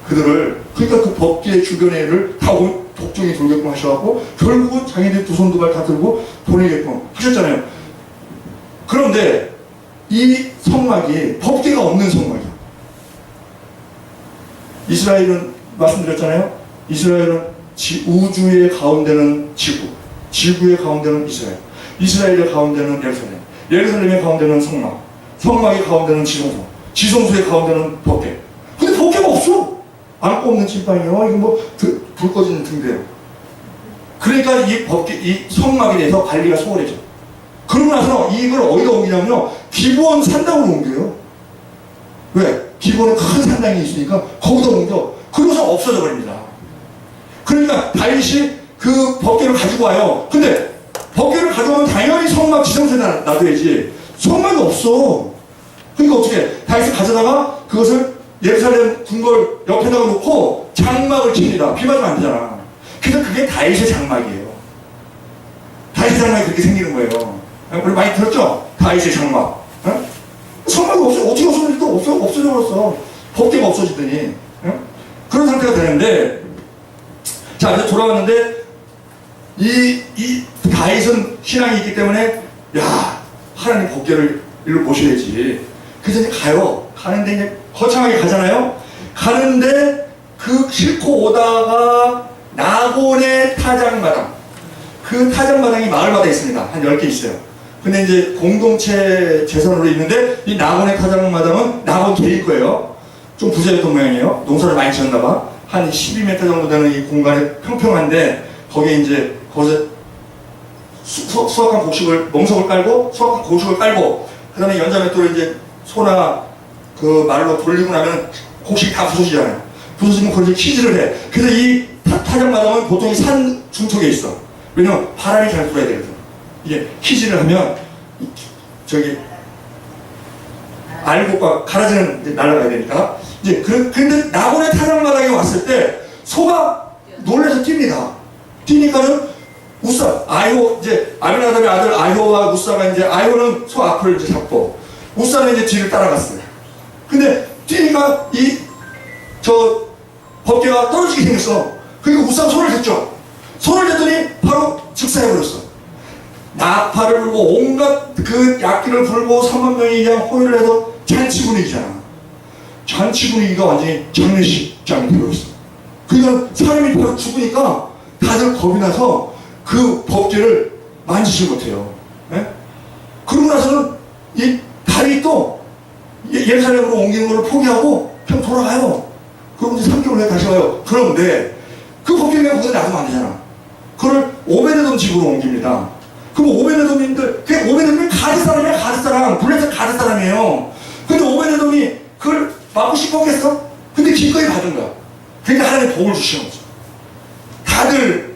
그들을, 그러니까 그 법궤 주변에를 다 독종이 돌게끔 하셔갖고 결국은 자기들 두 손 두 발 다 들고 보내게끔 하셨잖아요. 그런데 이 성막이 법궤가 없는 성막이야. 이스라엘은 말씀드렸잖아요. 이스라엘은 우주의 가운데는 지구, 지구의 가운데는 이스라엘, 이스라엘의 가운데는 예루살렘, 예루살렘의 가운데는 성막, 성막의 가운데는 지성소, 지성소의 가운데는 법궤. 근데 법궤가 없어. 안고 없는 찐빵이요. 이거 뭐 불 꺼지는 등대요. 그러니까 이 법궤, 이 성막에 대해서 관리가 소홀해져. 그러고 나서 이걸 어디다 옮기냐면요, 기브온 산당으로 옮겨요. 왜? 기브온은 큰 산당이 있으니까 거기다 옮겨. 그러고서 없어져 버립니다. 그러니까 다윗이 그 법궤를 가지고 와요. 근데 법궤를 가져오면 당연히 성막 지성소에 놔둬야지. 성막이 없어. 그러니까 어떻게? 다윗이 가져다가 그것을 예루살렘 궁궐 옆에다가 놓고 장막을 칩니다. 비 맞으면 안 되잖아. 그래서 그게 다윗의 장막이에요. 다윗의 장막이 그렇게 생기는 거예요. 우리 많이 들었죠? 다윗의 장막. 성막이 없어. 어떻게 없어졌는지도 없어져 버렸어. 법궤가 없어지더니. 그런 상태가 되는데, 자, 이제 돌아왔는데 이 다윗은 신앙이 있기 때문에 야 하나님 법궤를 일로 모셔야지. 그래서 이제 가는데 이제 거창하게 가잖아요. 가는데 그 싣고 오다가 나곤의 타작마당, 그 타작마당이 마을마다 있습니다. 한 10개 있어요. 근데 이제 공동체 재산으로 있는데 이 나곤의 타작마당은 나곤 개일 거예요. 좀 부자였던 모양이에요. 농사를 많이 지었나봐. 한 12m 정도 되는 이 공간에 평평한데 거기에 이제 거기서 수확한 곡식을 멍석을 깔고 수확한 곡식을 깔고 그 다음에 연자맷돌을 이제 소나 그 말로 돌리고 나면 곡식이 다 부서지잖아요. 부서지면 그걸 이제 키즈를 해. 그래서 이 타작마당은 보통 산 중턱에 있어. 왜냐면 바람이 잘 불어야 되거든. 이게 키즈를 하면 저기 알곡과 가라지는 이제 날아가야 되니까. 이제 근데 나곤의 타작마당에 왔을 때 소가 놀라서 뜁니다. 뛰니까는 우사 아이오 이제 아비나답의 아들 아이오와 우사가 이제 아이오는 소 앞을 이제 잡고 우사는 이제 뒤를 따라갔어요. 근데 뛰니까 저 법궤가 떨어지게 생겼어. 그러니까 우사가 손을 댔죠. 손을 댔더니 바로 즉사해버렸어. 나팔을 불고 온갖 그 약기를 불고 3만 명이 그냥 호의를 해서 잔치 분위기잖아. 잔치 분위기가 완전히 장례식장이 되어있어. 그러니까 사람이 바로 죽으니까 다들 겁이 나서 그 법궤를 만지지 못해요. 네? 그러고 나서는 이 다윗도 예루살렘으로 옮기는 걸 포기하고 그냥 돌아가요. 그럼 이제 3개월 후에 다시 와요. 그런데 그 법궤가 거기서 놔두면 안 되잖아. 그걸 오베데돔 집으로 옮깁니다. 그럼 오베데돔인들, 그 오베데돔이 가드 사람이야, 가드 사람. 블레셋 가드 사람이에요. 근데 오베데돔이 그걸 막고 싶었겠어? 근데 기꺼이 받은 거야. 그러니까 하나님 복을 주시는 거죠. 다들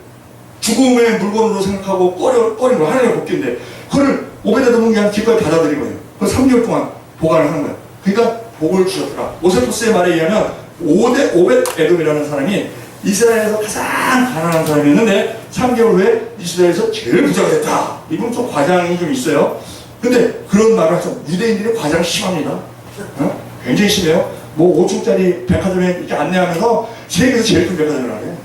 죽음의 물건으로 생각하고 꺼린 거 하나님의 복귀인데 그걸 오베데돔은 그냥 기꺼이 받아들인 거예요. 그 3개월 동안 보관을 하는 거예요. 그러니까 복을 주셨더라. 오세푸스의 말에 의하면 오벳에돔이라는 사람이 이스라엘에서 가장 가난한 사람이었는데 3개월 후에 이스라엘에서 제일 부자가 됐다. 이건 좀 과장이 좀 있어요. 근데 그런 말을 하죠. 유대인들이 과장 심합니다. 굉장히 심해요. 뭐 5층짜리 백화점에 이렇게 안내하면서 세계에서 제일 큰 백화점을 하래.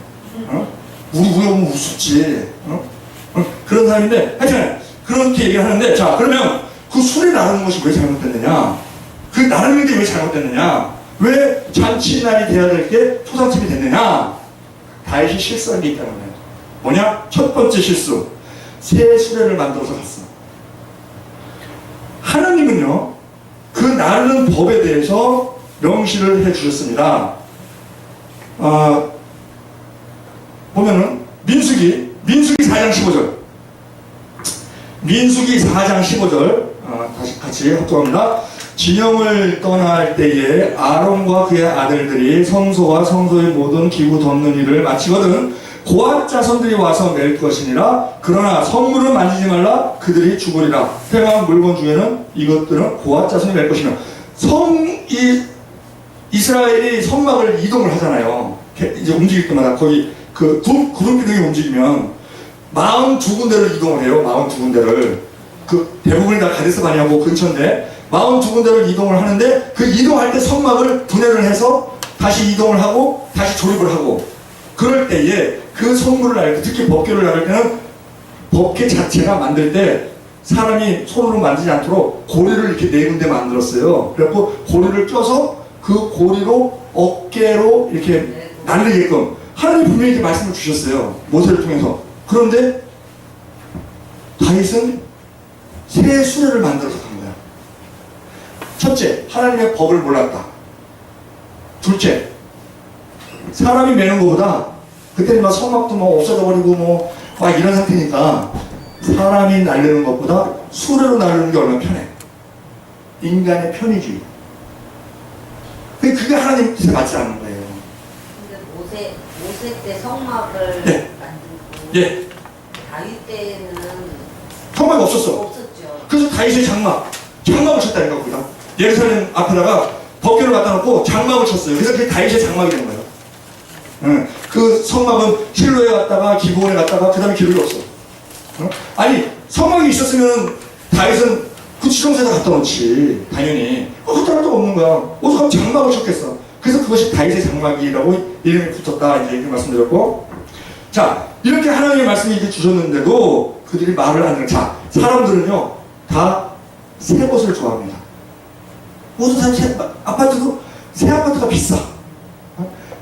우리 오면 우습지. 그런 사람인데 하여튼 그렇게 얘기를 하는데 자 그러면 그 술이 나르는 것이 왜 잘못됐느냐? 그 나르는 게 왜 잘못됐느냐? 왜 잔치날이 돼야 될 게 초상집이 됐느냐? 다윗이 실수한 게 있다는 거예요. 뭐냐? 첫 번째 실수. 새 수레를 만들어서 갔어. 하나님은요, 그 나르는 법에 대해서 명시를 해 주셨습니다. 보면은, 민수기 4장 15절. 민수기 4장 15절. 다시 같이 합독합니다. 진영을 떠날 때에 아론과 그의 아들들이 성소와 성소의 모든 기구 덮는 일을 마치거든 고앗 자손들이 와서 맬 것이니라. 그러나 성물은 만지지 말라. 그들이 죽으리라. 폐광 물건 중에는 이것들은 고앗 자손이 맬 것이며 이스라엘이 성막을 이동을 하잖아요. 이제 움직일 때마다 거기 그 구름 기둥이 움직이면 42군데를 이동을 해요. 42군데를. 그 대부분이 다 가데스 바네아고 근처인데 42군데를 이동을 하는데 그 이동할 때 성막을 분해를 해서 다시 이동을 하고 다시 조립을 하고 그럴 때에 그 성물을 나를 때 특히 법궤를 나를 때는 법궤 자체가 만들 때 사람이 손으로 만지지 않도록 고리를 이렇게 4군데 만들었어요. 그래갖고 고리를 껴서 그 고리로 어깨로 이렇게 날리게끔 하나님이 분명히 이렇게 말씀을 주셨어요. 모세를 통해서. 그런데 다윗은 새 수레를 만들어서 간 거야. 첫째, 하나님의 법을 몰랐다. 둘째, 사람이 매는 것보다 그때는 막 성막도 뭐 없어져 버리고 막 이런 상태니까 사람이 날리는 것보다 수레로 날리는 게 얼마나 편해. 인간의 편의주의. 그게 하나님 뜻에 맞지 않는 거예요. 근데 모세 때 성막을 네. 만들고 예. 다윗 때는 성막이 없었어. 없었죠. 그래서 다윗의 장막을 쳤다니까 거기다. 예루살렘 앞에다가 법궤를 갖다 놓고 장막을 쳤어요. 그래서 그게 다윗의 장막이 된 거예요. 그 성막은 실로에 갔다가 기브온에 갔다가 그 다음에 기록이 없어. 아니 성막이 있었으면 다윗은 그 지정세에다 갖다 놓지. 당연히 갖다 놓을 데가 없는 거야. 어디서 가면 장막을 쳤겠어. 그래서 그것이 다윗의 장막이라고 이름이 붙었다. 이제 이렇게 말씀드렸고, 자 이렇게 하나님의 말씀이 이렇게 주셨는데도 그들이 말을 안 듣는. 자, 사람들은요 다 새 것을 좋아합니다. 모든 사람 아파트도 새 아파트가 비싸.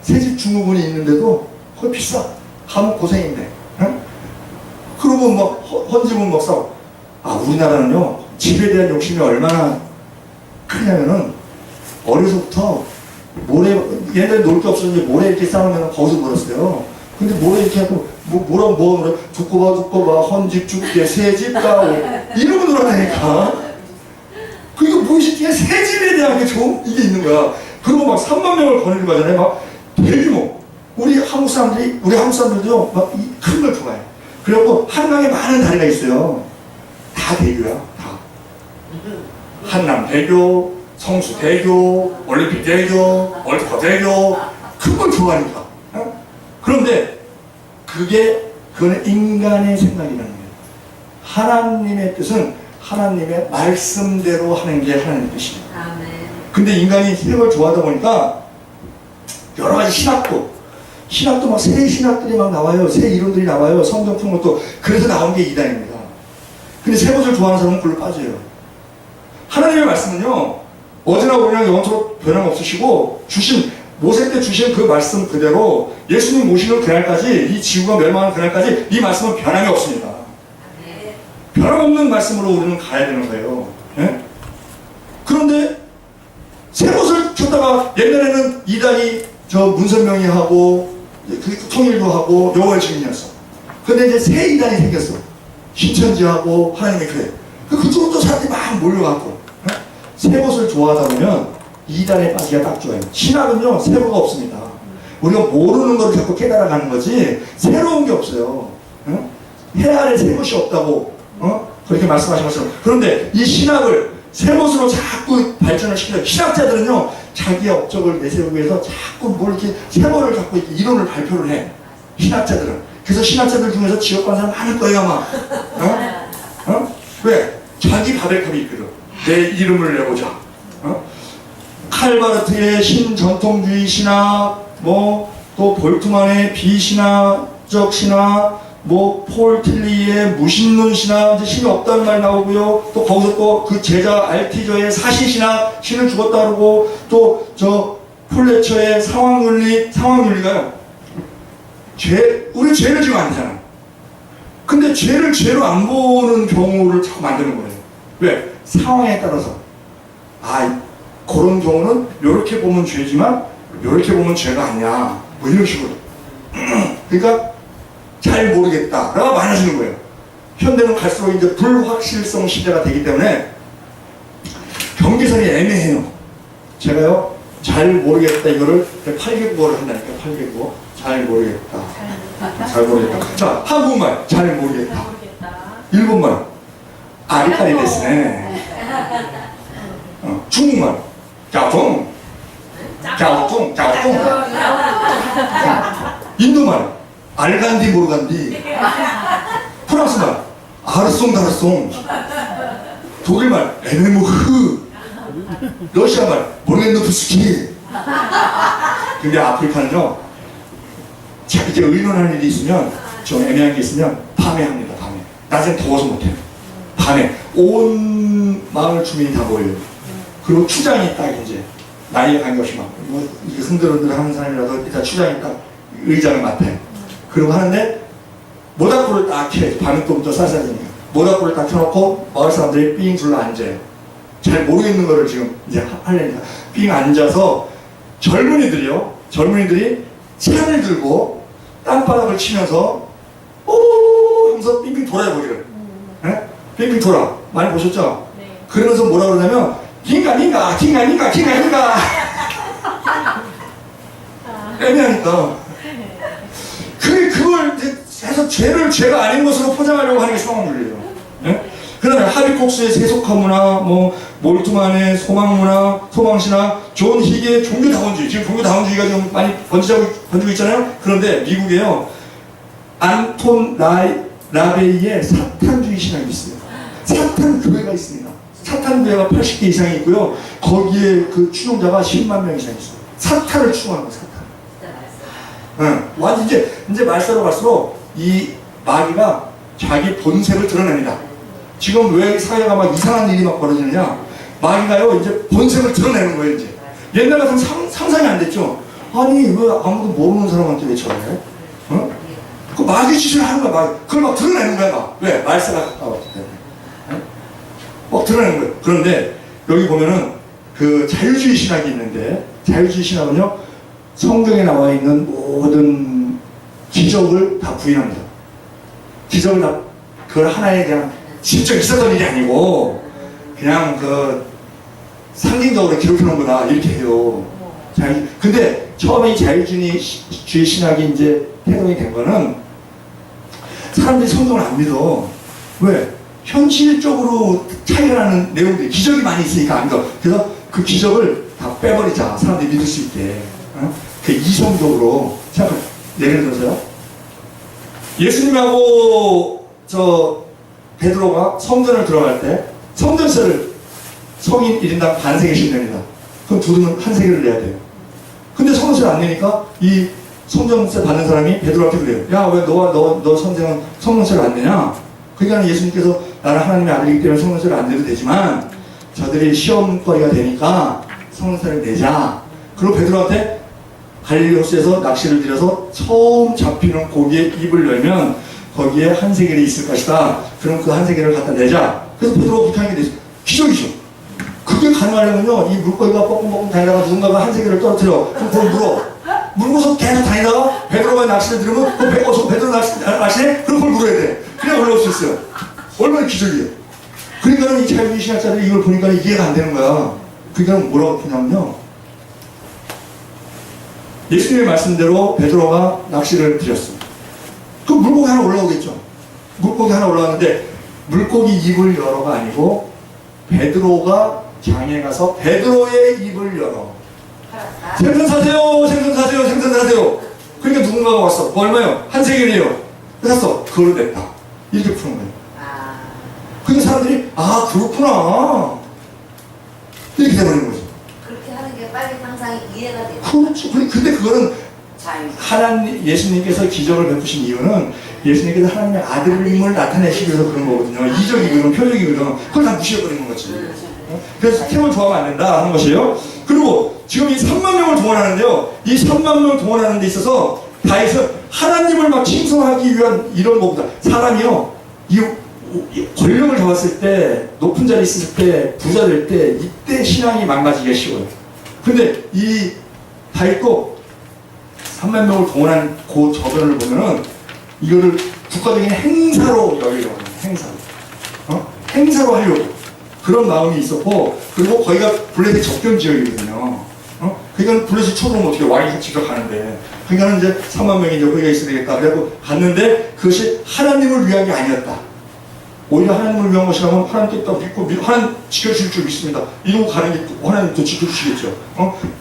새 집 중후군이 있는데도 거기 비싸. 가면 고생인데. 그러고 막 헌집은 막 싸고. 우리나라는요 집에 대한 욕심이 얼마나 크냐면은 어려서부터 모래, 옛날에 놀 게 없었는데 모래 이렇게 쌓으면 거기서 놀았어요. 근데 모래 이렇게 하고 뭐라 두꺼봐 헌집 죽게 새집 가오 이러고 놀았다니까. 그러니까 무의식중에 새 집에 대한 게 이게 있는 거야. 그리고 막 3만 명을 거느리고 하잖아요. 막 대규모. 우리 한국 사람들도요 막 큰 걸 좋아해. 그리고 한강에 많은 다리가 있어요. 다 대교야, 다. 한남대교, 성수대교, 올림픽대교, 월드컵대교, 큰 걸 좋아하니까. 그런데 그거는 인간의 생각이라는 거예요. 하나님의 뜻은 하나님의 말씀대로 하는 게 하나님의 뜻이에요. 아멘. 근데 인간이 새 걸 좋아하다 보니까 여러 가지 신학도 막 새 신학들이 막 나와요. 새 이론들이 나와요. 성경 푸는 것도. 그래서 나온 게 이단입니다. 근데 새 것을 좋아하는 사람은 그걸로 빠져요. 하나님의 말씀은요 어제나 오늘이나 영원토록 변함없으시고 모세 때 주신 그 말씀 그대로 예수님 오시는 그날까지, 이 지구가 멸망하는 그날까지 이 말씀은 변함이 없습니다. 네. 변함없는 말씀으로 우리는 가야 되는 거예요. 예? 그런데 새 것을 줬다가 옛날에는 이단이 문선명이하고 통일도 하고 여호와의 증인이었어. 근데 이제 새 이단이 생겼어. 신천지하고 하나님의 교회. 그쪽으로 또 사람들이 막 몰려갖고. 새 것을 좋아하다 보면 이단에 빠지기가 딱 좋아요. 신학은요 새로가 없습니다. 우리가 모르는 걸 자꾸 깨달아가는 거지 새로운 게 없어요. 해 아래 새 것이 없다고 그렇게 말씀하신 것처럼. 그런데 이 신학을 새 것으로 자꾸 발전을 시키는 신학자들은요 자기의 업적을 내세우기 위해서 자꾸 뭘 이렇게 새 것을 갖고 이렇게 이론을 발표를 해. 신학자들은. 그래서 신학자들 중에서 지옥 간 사람 많을 거예요 아마. 왜? 자기 바벨탑이 있거든. 내 이름을 내보자. 칼바르트의 신전통주의 신학, 또 볼트만의 비신학적 신학, 폴 틸리의 무신론 신학, 이제 신이 없다는 말 나오고요. 또 거기서 또 그 제자 알티저의 사시신학, 신은 죽었다 그러고, 또 폴레처의 상황윤리가요. 우리 죄를 지금 안 되잖아. 근데 죄를 죄로 안 보는 경우를 자꾸 만드는 거예요. 왜? 상황에 따라서. 그런 경우는 이렇게 보면 죄지만 이렇게 보면 죄가 아니야. 이런 식으로. 그러니까 잘 모르겠다라고 많아지는 거예요. 현대는 갈수록 이제 불확실성 시대가 되기 때문에 경계선이 애매해요. 제가요 잘 모르겠다 이거를 8개국어를 한다니까. 8개국어. 잘 모르겠다. 잘 모르겠다. 자, 한국말 잘 모르겠다. 일본말 아리까리 데스네. 중국말 짜오tung. 인도말 알간디 모르간디. 프랑스말 아르송 다르송. 독일말 에메무흐. 러시아말 모르겐노프스키. 근데 아프리카는요 이제 의논하는 일이 있으면 좀 애매한 게 있으면 밤에 합니다. 밤에. 낮엔 더워서 못해요. 밤에 온 마을 주민이 다 모여요. 그리고 추장이 딱 이제 나이에 관계없이 막 이게 흔들흔들 하는 사람이라도 일단 추장이 딱 의장을 맡아요. 그리고 하는데 모닥불을 딱 켜요. 밤에 또 쌀쌀하니까 모닥불을 딱 켜놓고 마을 사람들이 삥 둘러 앉아요. 잘 모르겠는 거를 지금 이제 하려니까 삥 앉아서 젊은이들이 창을 들고 땅바닥을 치면서 오 하면서 빙빙 돌아요 거기를. 네? 빙빙 돌아. 많이 보셨죠? 네. 그러면서 뭐라 그러냐면 긴가 애매하니까 그걸 해서 죄가 아닌 것으로 포장하려고 하는 게 상황들이에요. 네? 그 다음에 하비콕스의 세속화문화, 몰트만의 소망문화, 소망신학, 존 히게의 종교다원주의. 지금 종교다원주의가 좀 많이 번지고 있잖아요. 그런데 미국에요 안톤 라베이의 사탄주의 신학이 있어요. 사탄 교회가 있습니다. 사탄 교회가 80개 이상이 있고요. 거기에 그 추종자가 10만 명 이상 있어요. 사탄을 추종하는 거예요. 사탄. 진짜 맛있어. 완전 이제 말세로 갈수록 이 마귀가 자기 본색을 드러냅니다. 지금 왜 사회가 막 이상한 일이 막 벌어지느냐? 마귀가요, 이제 본색을 드러내는 거예요, 이제. 옛날 같으면 상상이 안 됐죠? 아니, 왜 아무도 모르는 사람한테 왜 저래? 어? 그 마귀 짓을 하는 거야, 마귀. 그걸 막 드러내는 거야, 막. 왜? 말세가 가까웠기 때문에. 막 드러내는 거예요. 그런데 여기 보면은 그 자유주의 신학이 있는데, 자유주의 신학은요, 성경에 나와 있는 모든 기적을 다 부인합니다. 기적을 다, 그걸 하나의 그냥 실제 있었던 일이 아니고, 그냥 그 상징적으로 기록해 놓은 거다, 이렇게 해요. 근데 처음에 이 자유주의 신학이 이제 태동이 된 거는 사람들이 성경을 안 믿어. 왜? 현실적으로 차이가 나는 내용들이, 기적이 많이 있으니까 안 믿어. 그래서 그 기적을 다 빼버리자. 사람들이 믿을 수 있게. 그 이성적으로 생각해. 예를 들어서요. 예수님하고 베드로가 성전을 들어갈 때 성전세를 성인 1인당 반 세계씩 냅니다. 그럼 둘은 한 세계를 내야 돼요. 근데 성전세를 안 내니까 이 성전세 받는 사람이 베드로한테 그래요. 야, 왜 너 선생은 성전세를 안 내냐? 그러니까 예수님께서 나는 하나님의 아들이기 때문에 성전세를 안 내도 되지만 저들이 시험거리가 되니까 성전세를 내자. 그리고 베드로한테 갈릴리 호수에서 낚시를 들여서 처음 잡히는 고기에 입을 열면 거기에 한 세겔이 있을 것이다. 그럼 그 한 세겔을 갖다 내자. 그래서 베드로가 그렇게 하게 됐어요. 기적이죠. 그게 가능하려면요, 이 물고기가 뻐끔뻐끔 다니다가 누군가가 한 세겔을 떨어뜨려. 그럼 그걸 물어. 물고서 계속 다니다가 베드로가 낚시를 들으면 베드로 낚시네? 그럼 그걸 물어야 돼. 그냥 올라올 수 있어요. 얼마나 기적이에요. 그러니까 이 자유주의 신학자들이 이걸 보니까 이해가 안 되는 거야. 그러니까 뭐라고 표현하면요, 예수님의 말씀대로 베드로가 낚시를 들였습니다. 그 물고기 하나 올라오겠죠. 물고기 하나 올라왔는데 물고기 입을 열어가 아니고 베드로가 장에 가서 베드로의 입을 열어. 생선 사세요, 생선 사세요, 생선 사세요. 그러니까 누군가가 왔어. 뭐 얼마요? 한 세겔이에요. 샀어. 그걸 냈다. 이렇게 푸는 거예요. 그러니까 사람들이 아, 그렇구나, 이렇게 돼버리는 거죠. 그렇게 하는 게 빨리 상상이 이해가 되죠. 그렇죠. 근데 그거는 하나님, 예수님께서 기적을 베푸신 이유는 예수님께서 하나님의 아들임을 나타내시기 위해서 그런 거거든요. 이적이거든, 표적이거든. 그걸 다 무시해버리는 거지. 그래서 태을 좋아하면 안 된다 하는 것이에요. 그리고 지금 이 3만 명을 동원하는데요, 이 3만 명을 동원하는 데 있어서 다윗은 하나님을 막 칭송하기 위한 이런 것보다, 사람이요, 이 권력을 잡았을 때, 높은 자리에 있을 때, 부자 될 때, 이때 신앙이 망가지기가 쉬워요. 근데 이 다윗도 3만 명을 동원한 그 저변을 보면은 이거를 국가적인 행사로 여기려고 해요. 행사로. 행사로 하려고. 그런 마음이 있었고, 그리고 거기가 블레셋 접경 지역이거든요. 그러니까 블레셋 쳐들어오면 어떻게 왕이 직접 가는데. 그러니까 이제 3만 명이 이제 거기가 있어야 되겠다. 그래서 갔는데 그것이 하나님을 위한 게 아니었다. 오히려 하나님을 위한 것이라면 하나님께 딱 믿고, 하나님 지켜주실 줄 믿습니다. 이러고 가는 게 하나님도 지켜주시겠죠.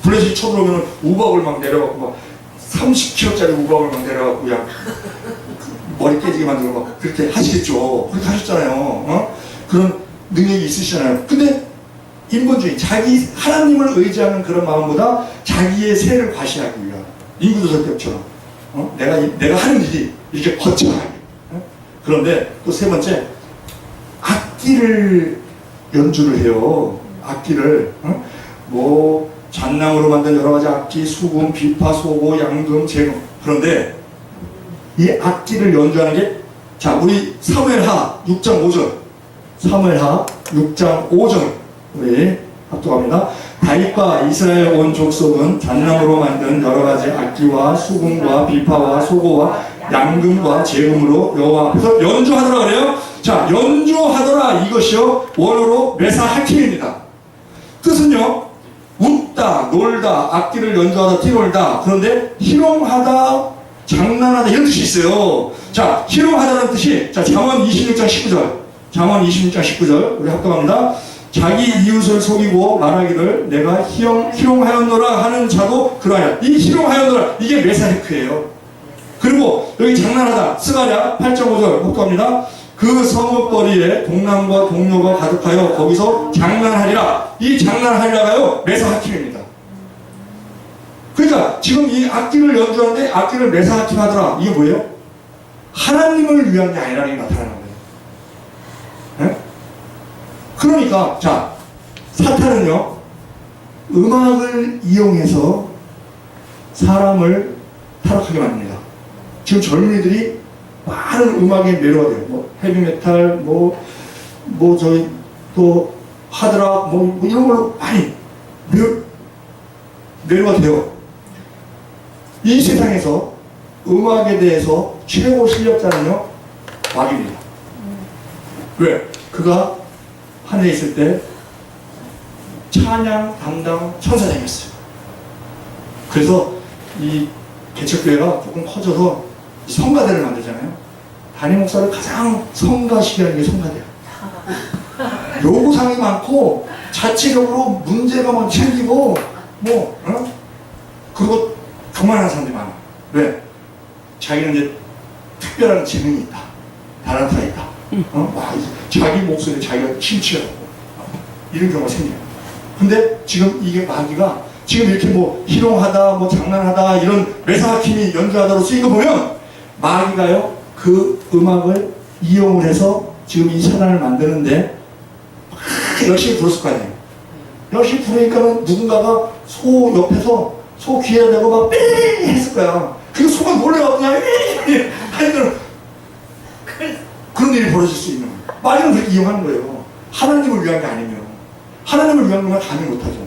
블레셋이 쳐들어오면 우박을 막 내려갖고 막 30kg짜리 우박을 막 내려갖고 그냥 머리 깨지게 만들고 막 그렇게 하시겠죠. 그렇게 하셨잖아요. 그런 능력이 있으시잖아요. 근데 인본주의, 자기 하나님을 의지하는 그런 마음보다 자기의 세를 과시하기 위한, 인구조선법처럼 내가 하는 일이 이렇게 거창하게. 그런데 또 세 번째, 악기를 연주를 해요. 악기를 뭐 잔나무로 만든 여러 가지 악기, 수금, 비파, 소고, 양금, 재금. 그런데 이 악기를 연주하는 게, 자, 우리 사무엘하 6장 5절, 사무엘하 6장 5절 우리 합독합니다. 다윗과 이스라엘 온 족속은 잔나무로 만든 여러 가지 악기와 수금과 비파와 소고와 양금과 재금으로 여호와 앞에서 연주하더라 그래요. 자, 연주하더라, 이것이요 원어로 메사하킴입니다. 뜻은요, 웃다, 놀다, 악기를 연주하다, 뛰놀다. 그런데 희롱하다, 장난하다, 이런 뜻이 있어요. 자, 희롱하다는 뜻이, 자, 잠언 26장 19절, 잠언 26장 19절 우리 합독합니다. 자기 이웃을 속이고 말하기를 내가 희롱하였노라 하는 자도 그러하여. 이 희롱하였노라, 이게 메사헤크예요. 그리고 여기 장난하다, 스가랴 8.5절 합독합니다. 그 성읍거리에 동남과 동료가 가득하여 거기서 장난하리라. 이 장난하리라가요 메사하킴입니다. 그러니까 지금 이 악기를 연주하는데 악기를 메사하킴 하더라. 이게 뭐예요? 하나님을 위한 게 아니라는 게 나타나는 거예요. 네? 그러니까 자, 사탄은요 음악을 이용해서 사람을 타락하게 만듭니다. 지금 젊은이들이 많은 음악에 매료가 돼요. 뭐 헤비메탈, 저희 또 하드락, 뭐 이런 걸로 많이 매료가 돼요. 이 세상에서 음악에 대해서 최고 실력자는요 마귀입니다. 왜? 그가 하늘에 있을 때 찬양 담당 천사장이었어요. 그래서 이 개척교회가 조금 커져서 성가대를 만들잖아요. 담임 목사를 가장 성가시게 게 성가대예요. 요구사항이 많고 자체적으로 문제가 막 생기고 그리고 교만한 사람들이 많아. 왜? 자기는 이제 특별한 재능이 있다. 달란트가 있다. 자기 목소리에 자기가 심취하고 이런 경우가 생겨요. 근데 지금 이게 마귀가 지금 이렇게 희롱하다, 장난하다, 이런 메사킴이 연주하다로 쓰인 거 보면 마귀가요, 그 음악을 이용을 해서 지금 이 사단을 만드는데 열심히 부르실 거 아니에요. 열심히 부르니까는 누군가가 소 옆에서 소 귀에다 대고 막 삐 했을 거야. 그 소가 놀래가지고 그냥 하니까 그런 일이 벌어질 수 있는 거예요. 마귀는 그렇게 이용하는 거예요. 하나님을 위한 게 아니면. 하나님을 위한 것만 감히 못하죠.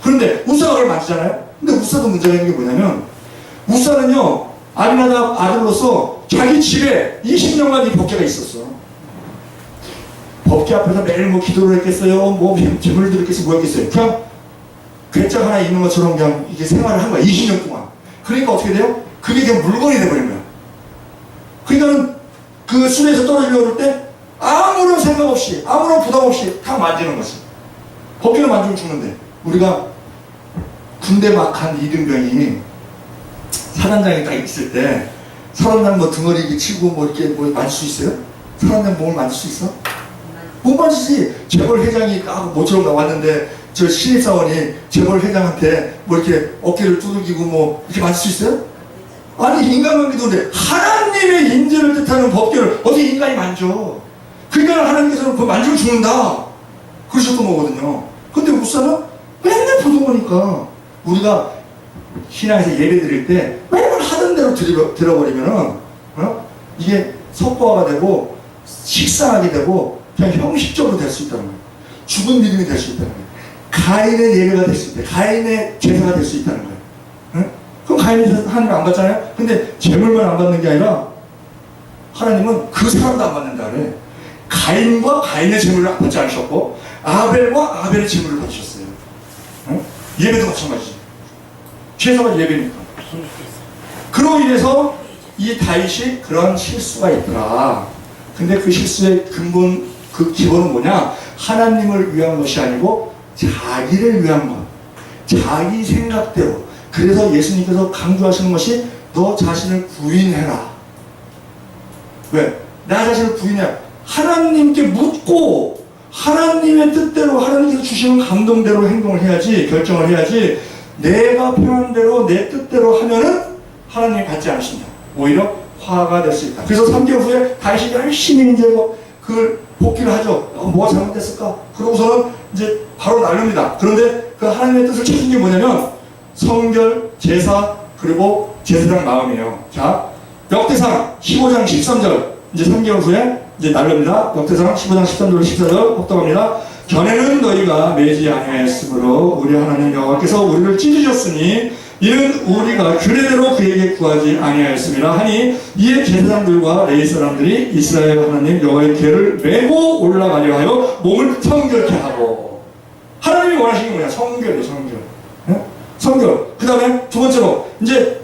그런데 우사가 그걸 만지잖아요. 근데 우사도 문제가 있는 게 뭐냐면 우사는요 아미나답 아들로서 자기 집에 20년간 이 법궤가 있었어. 법궤 앞에서 매일 기도를 했겠어요, 제물을 드렸겠어요, 뭐 했겠어요. 그냥 괴짝 하나 있는 것처럼 그냥 이게 생활을 한 거야, 20년 동안. 그러니까 어떻게 돼요? 그게 그냥 물건이 돼버린 거야. 그러니까는 그 술에서 떨어지려고 그럴 때 아무런 생각 없이, 아무런 부담 없이 다 만지는 거지. 법궤를 만지면 죽는데. 우리가 군대 막 간 이등병이 사단장이 딱 있을 때 사단장 등어리 이렇게 치고 이렇게 만질 수 있어요? 사단장 몸을 만질 수 있어? 못 만지지. 재벌 회장이 모처럼 나왔는데 저 신입사원이 재벌 회장한테 이렇게 어깨를 두들기고 이렇게 만질 수 있어요? 아니, 인간관계도 근데 하나님의 인재를 뜻하는 법궤를 어떻게 인간이 만져? 그러니까 하나님께서는 그거 만지면 죽는다 그러셨던 거거든요. 근데 우사는 맨날 보던 거니까 우리가 신앙에서 예배 드릴 때 맨날 하던 대로 들어버리면은 이게 석고화가 되고 식상하게 되고 그냥 형식적으로 될 수 있다는 거예요. 죽은 믿음이 될 수 있다는 거예요. 가인의 예배가 될 수 있다. 가인의 제사가 될 수 있다는 거예요. 그럼 가인이 하나님 안 받잖아요. 근데 제물만 안 받는 게 아니라 하나님은 그 사람도 안 받는다 그래. 가인과 가인의 제물을 받지 않으셨고 아벨과 아벨의 제물을 받으셨어요. 예배도 마찬가지지. 제사가 예배니까. 그로 인해서 이 다윗이 그런 실수가 있더라. 근데 그 실수의 근본, 그 기본은 뭐냐? 하나님을 위한 것이 아니고 자기를 위한 것. 자기 생각대로. 그래서 예수님께서 강조하시는 것이 너 자신을 부인해라. 왜? 나 자신을 부인해라. 하나님께 묻고 하나님의 뜻대로 하나님께서 주시는 감동대로 행동을 해야지, 결정을 해야지. 내가 편한 대로 내 뜻대로 하면은 하나님이 받지 않으신다. 오히려 화가 될 수 있다. 그래서 3개월 후에 다시 열심히 이제 그걸 복귀를 하죠. 뭐가 잘못됐을까? 그러고서는 이제 바로 나릅니다. 그런데 그 하나님의 뜻을 찾은 게 뭐냐면 성결, 제사, 그리고 제사장 마음이에요. 자, 역대상 15장 13절. 이제 3개월 후에 이제 나릅니다. 역대상 15장 13절 14절 복독합니다. 전에는 너희가 매지 아니하였으므로 우리 하나님 여호와께서 우리를 찢으셨으니 이는 우리가 규례대로 그에게 구하지 아니하였습니다 하니 이에 제사장들과 레위 사람들이 이스라엘 하나님 여호와의 궤를 메고 올라가려 하여 몸을 성결케 하고. 하나님이 원하시는 게 뭐냐? 성결이요, 성결. 네? 성결. 그 다음에 두 번째로 이제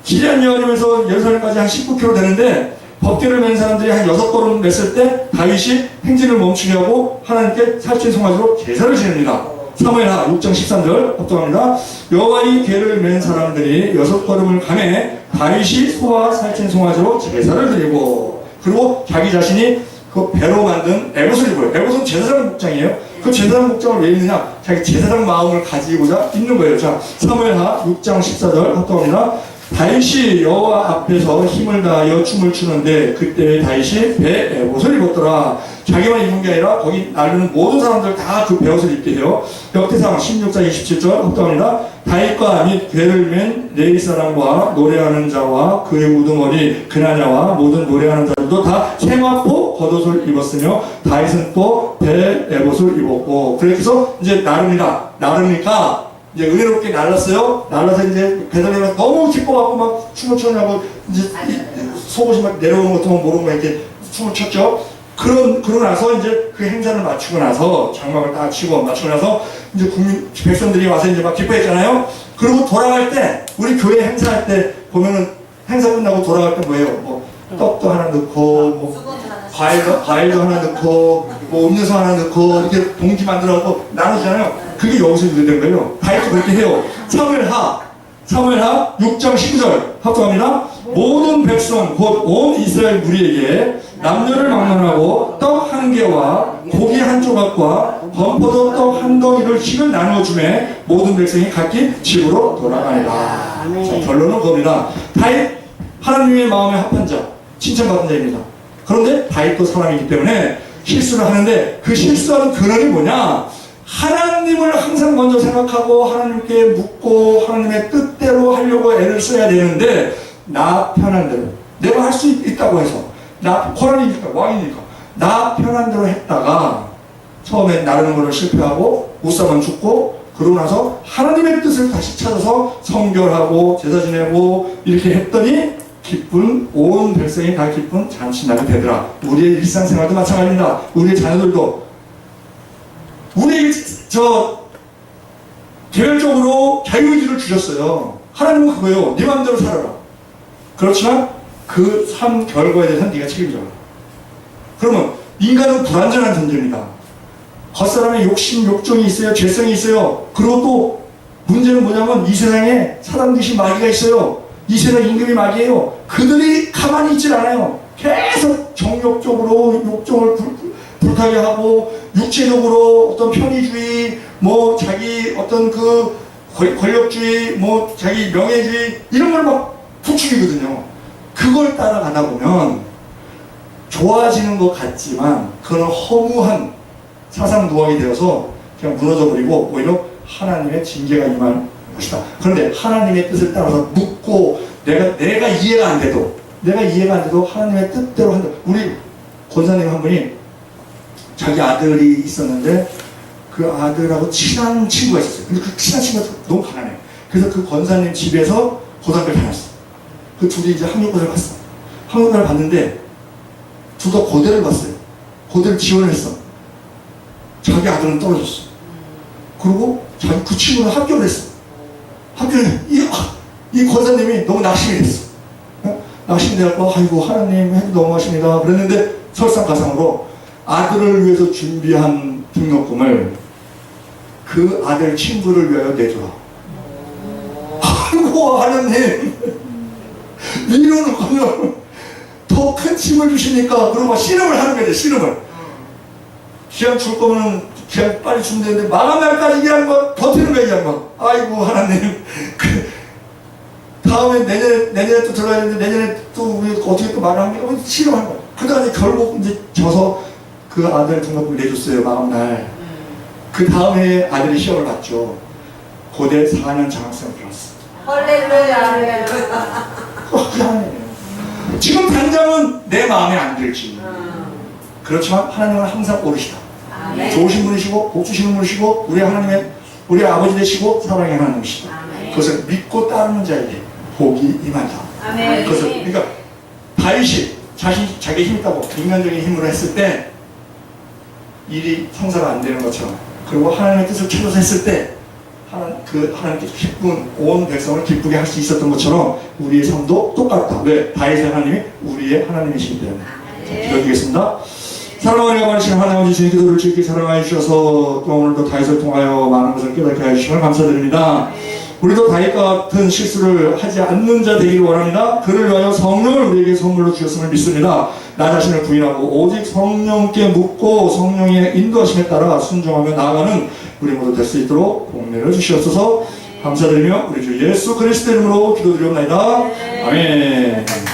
기리안 여호와님에서 예루살렘까지 한 19km 되는데 법궤를 맨 사람들이 한 6걸음 냈을 때 다윗이 행진을 멈추게 하고 하나님께 살찐 송아지로 제사를 지냅니다. 사무엘하 6장 13절 복독합니다. 여호와의 궤를 맨 사람들이 6걸음을 가매 다윗이 소와 살찐 송아지로 제사를 드리고, 그리고 자기 자신이 그 배로 만든 에봇을 입어요. 에봇은 제사장 복장이에요. 그 제사장 복장을 왜 입느냐? 자기 제사장 마음을 가지고자 입는 거예요. 자, 사무엘하 6장 14절 복독합니다. 다윗이 여호와 앞에서 힘을 다하여 춤을 추는데 그때 다윗이 배에 옷을 입었더라. 자기만 입은 게 아니라 거기 나르는 모든 사람들 다 그 배옷을 입게 해요. 역대상 16장 27절 합당합니다. 다윗과 및 괴를 맨 레위 사람과 노래하는 자와 그의 우두머리 그나냐와 모든 노래하는 자들도 다 생화포 겉옷을 입었으며 다윗은 또 배 에봇을 입었고 그래서 이제 나르니까 이제 은혜롭게 날랐어요. 날라서 이제 배달에서 너무 기뻐갖고 막 춤을 췄냐고 이제 속옷이 막 내려오는 것도 모르고 막 이렇게 춤을 췄죠. 그러고 나서 이제 그 행사를 마치고 나서 장막을 다 치고 마치고 나서 이제 백성들이 와서 이제 막 기뻐했잖아요. 그리고 돌아갈 때 우리 교회 행사할 때 보면은 행사 끝나고 돌아갈 때 뭐예요? 뭐 떡도 하나 넣고 뭐 과일도 하나 넣고 뭐 음료수 하나 넣고 이렇게 봉지 만들어갖고 나누잖아요. 그게 여기서 유래된 거예요. 다이어트 그렇게 해요. 사무엘하 6장 19절 합동합니다. 모든 백성 곧 온 이스라엘 무리에게 남녀를 막론하고 떡 한 개와 고기 한 조각과 범퍼도 떡 한 덩이를 씩을 나누어주매 모든 백성이 각기 집으로 돌아가니라. 자, 결론은 그겁니다. 다윗 하나님의 마음에 합한 자, 칭찬받은 자입니다. 그런데 다윗도 사람이기 때문에 실수를 하는데 그 실수하는 근원이 뭐냐? 하나님을 항상 먼저 생각하고 하나님께 묻고 하나님의 뜻대로 하려고 애를 써야 되는데 나 편한 대로 내가 할 수 있다고 해서 나 코란이니까 왕이니까 나 편한 대로 했다가 처음에 나르는 거를 실패하고 무사만 죽고 그러고 나서 하나님의 뜻을 다시 찾아서 성결하고 제사 지내고 이렇게 했더니 기쁜 온 백성이 다 기쁜 잔치날이 되더라. 우리의 일상생활도 마찬가지입니다. 우리의 자녀들도 우리에게 개별적으로 자유의지를 주셨어요. 하나님은 그거예요. 네 마음대로 살아라. 그렇지만 그 삶 결과에 대해서는 네가 책임져라. 그러면 인간은 불완전한 존재입니다. 겉사람의 욕심, 욕정이 있어요. 죄성이 있어요. 그리고 또 문제는 뭐냐면 이 세상에 사람 듯이 마귀가 있어요. 이 세상 임금이 마귀예요. 그들이 가만히 있질 않아요. 계속 정욕적으로 욕정을 불타게 하고 육체적으로 어떤 편의주의, 뭐 자기 어떤 그 권력주의, 뭐 자기 명예주의 이런 걸 막 부추기거든요. 그걸 따라가다 보면 좋아지는 것 같지만 그건 허무한 사상 누각이 되어서 그냥 무너져버리고 오히려 하나님의 징계가 임할 것이다. 그런데 하나님의 뜻을 따라서 묻고 내가 이해가 안 돼도 하나님의 뜻대로 한다. 우리 권사님 한 분이 자기 아들이 있었는데 그 아들하고 친한 친구가 있었어요. 근데 그 친한 친구가 너무 가난해. 그래서 그 권사님 집에서 고등학교를 다녔어. 그 둘이 이제 학력고사를 갔어. 학력고사를 봤는데 둘 다 고대를 갔어요. 고대를 지원을 했어. 자기 아들은 떨어졌어. 그리고 그 친구는 합격을 했어. 이 권사님이 너무 낙심이 됐어. 낙심이 돼갖고 아이고 하나님 해도 너무하십니다. 그랬는데 설상가상으로 아들을 위해서 준비한 등록금을 그 아들 친구를 위하여 내줘라. 아이고 하나님 위로는 가면 더 큰 짐을 주시니까 그러고 막 씨름을 하는 거죠. 씨름을 그냥 줄 거면 그냥 빨리 주면 되는데 마감날까지 그냥 막 버티는 거야. 그냥 막 아이고 하나님 다음에 내년에 또 들어야 되는데 내년에 또 우리 어떻게 또 말을 하는 게 씨름하는 거야. 그러다가 결국 이제 져서 그 아들 등록금을 내줬어요. 마감날. 그 다음 해에 아들이 시험을 봤죠. 고대 4년 장학생을 들었어. 할렐루야. 지금 당장은 내 마음에 안 들지. 그렇지만 하나님은 항상 오르시다. 좋으신 분이시고 복 주시는 분이시고 우리 아버지 되시고 사랑의 하나님이시다. 그것을 믿고 따르는 자에게 복이 임한다. 그것을 그러니까 다윗이 자기 힘 있다고 인간적인 힘으로 했을 때 일이 성사가 안 되는 것처럼 그리고 하나님의 뜻을 찾아서 했을 때 하나님께서 기쁜 온 백성을 기쁘게 할 수 있었던 것처럼 우리의 삶도 똑같다. 왜? 다윗의 하나님이 우리의 하나님이시기 때문에. 기도드리겠습니다. 사랑하는 여호와신 하나님 주신 기도를 주께 사랑하여 주셔서 또 오늘도 다윗을 통하여 많은 것을 깨닫게 하시면 감사드립니다. 우리도 다윗과 같은 실수를 하지 않는 자 되기를 원합니다. 그를 위하여 성령을 우리에게 선물로 주셨음을 믿습니다. 나 자신을 부인하고 오직 성령께 묻고 성령의 인도하심에 따라 순종하며 나아가는 우리 모두 될 수 있도록 복내를 주시옵소서. 감사드리며 우리 주 예수 그리스도 이름으로 기도드리옵나이다. 아멘.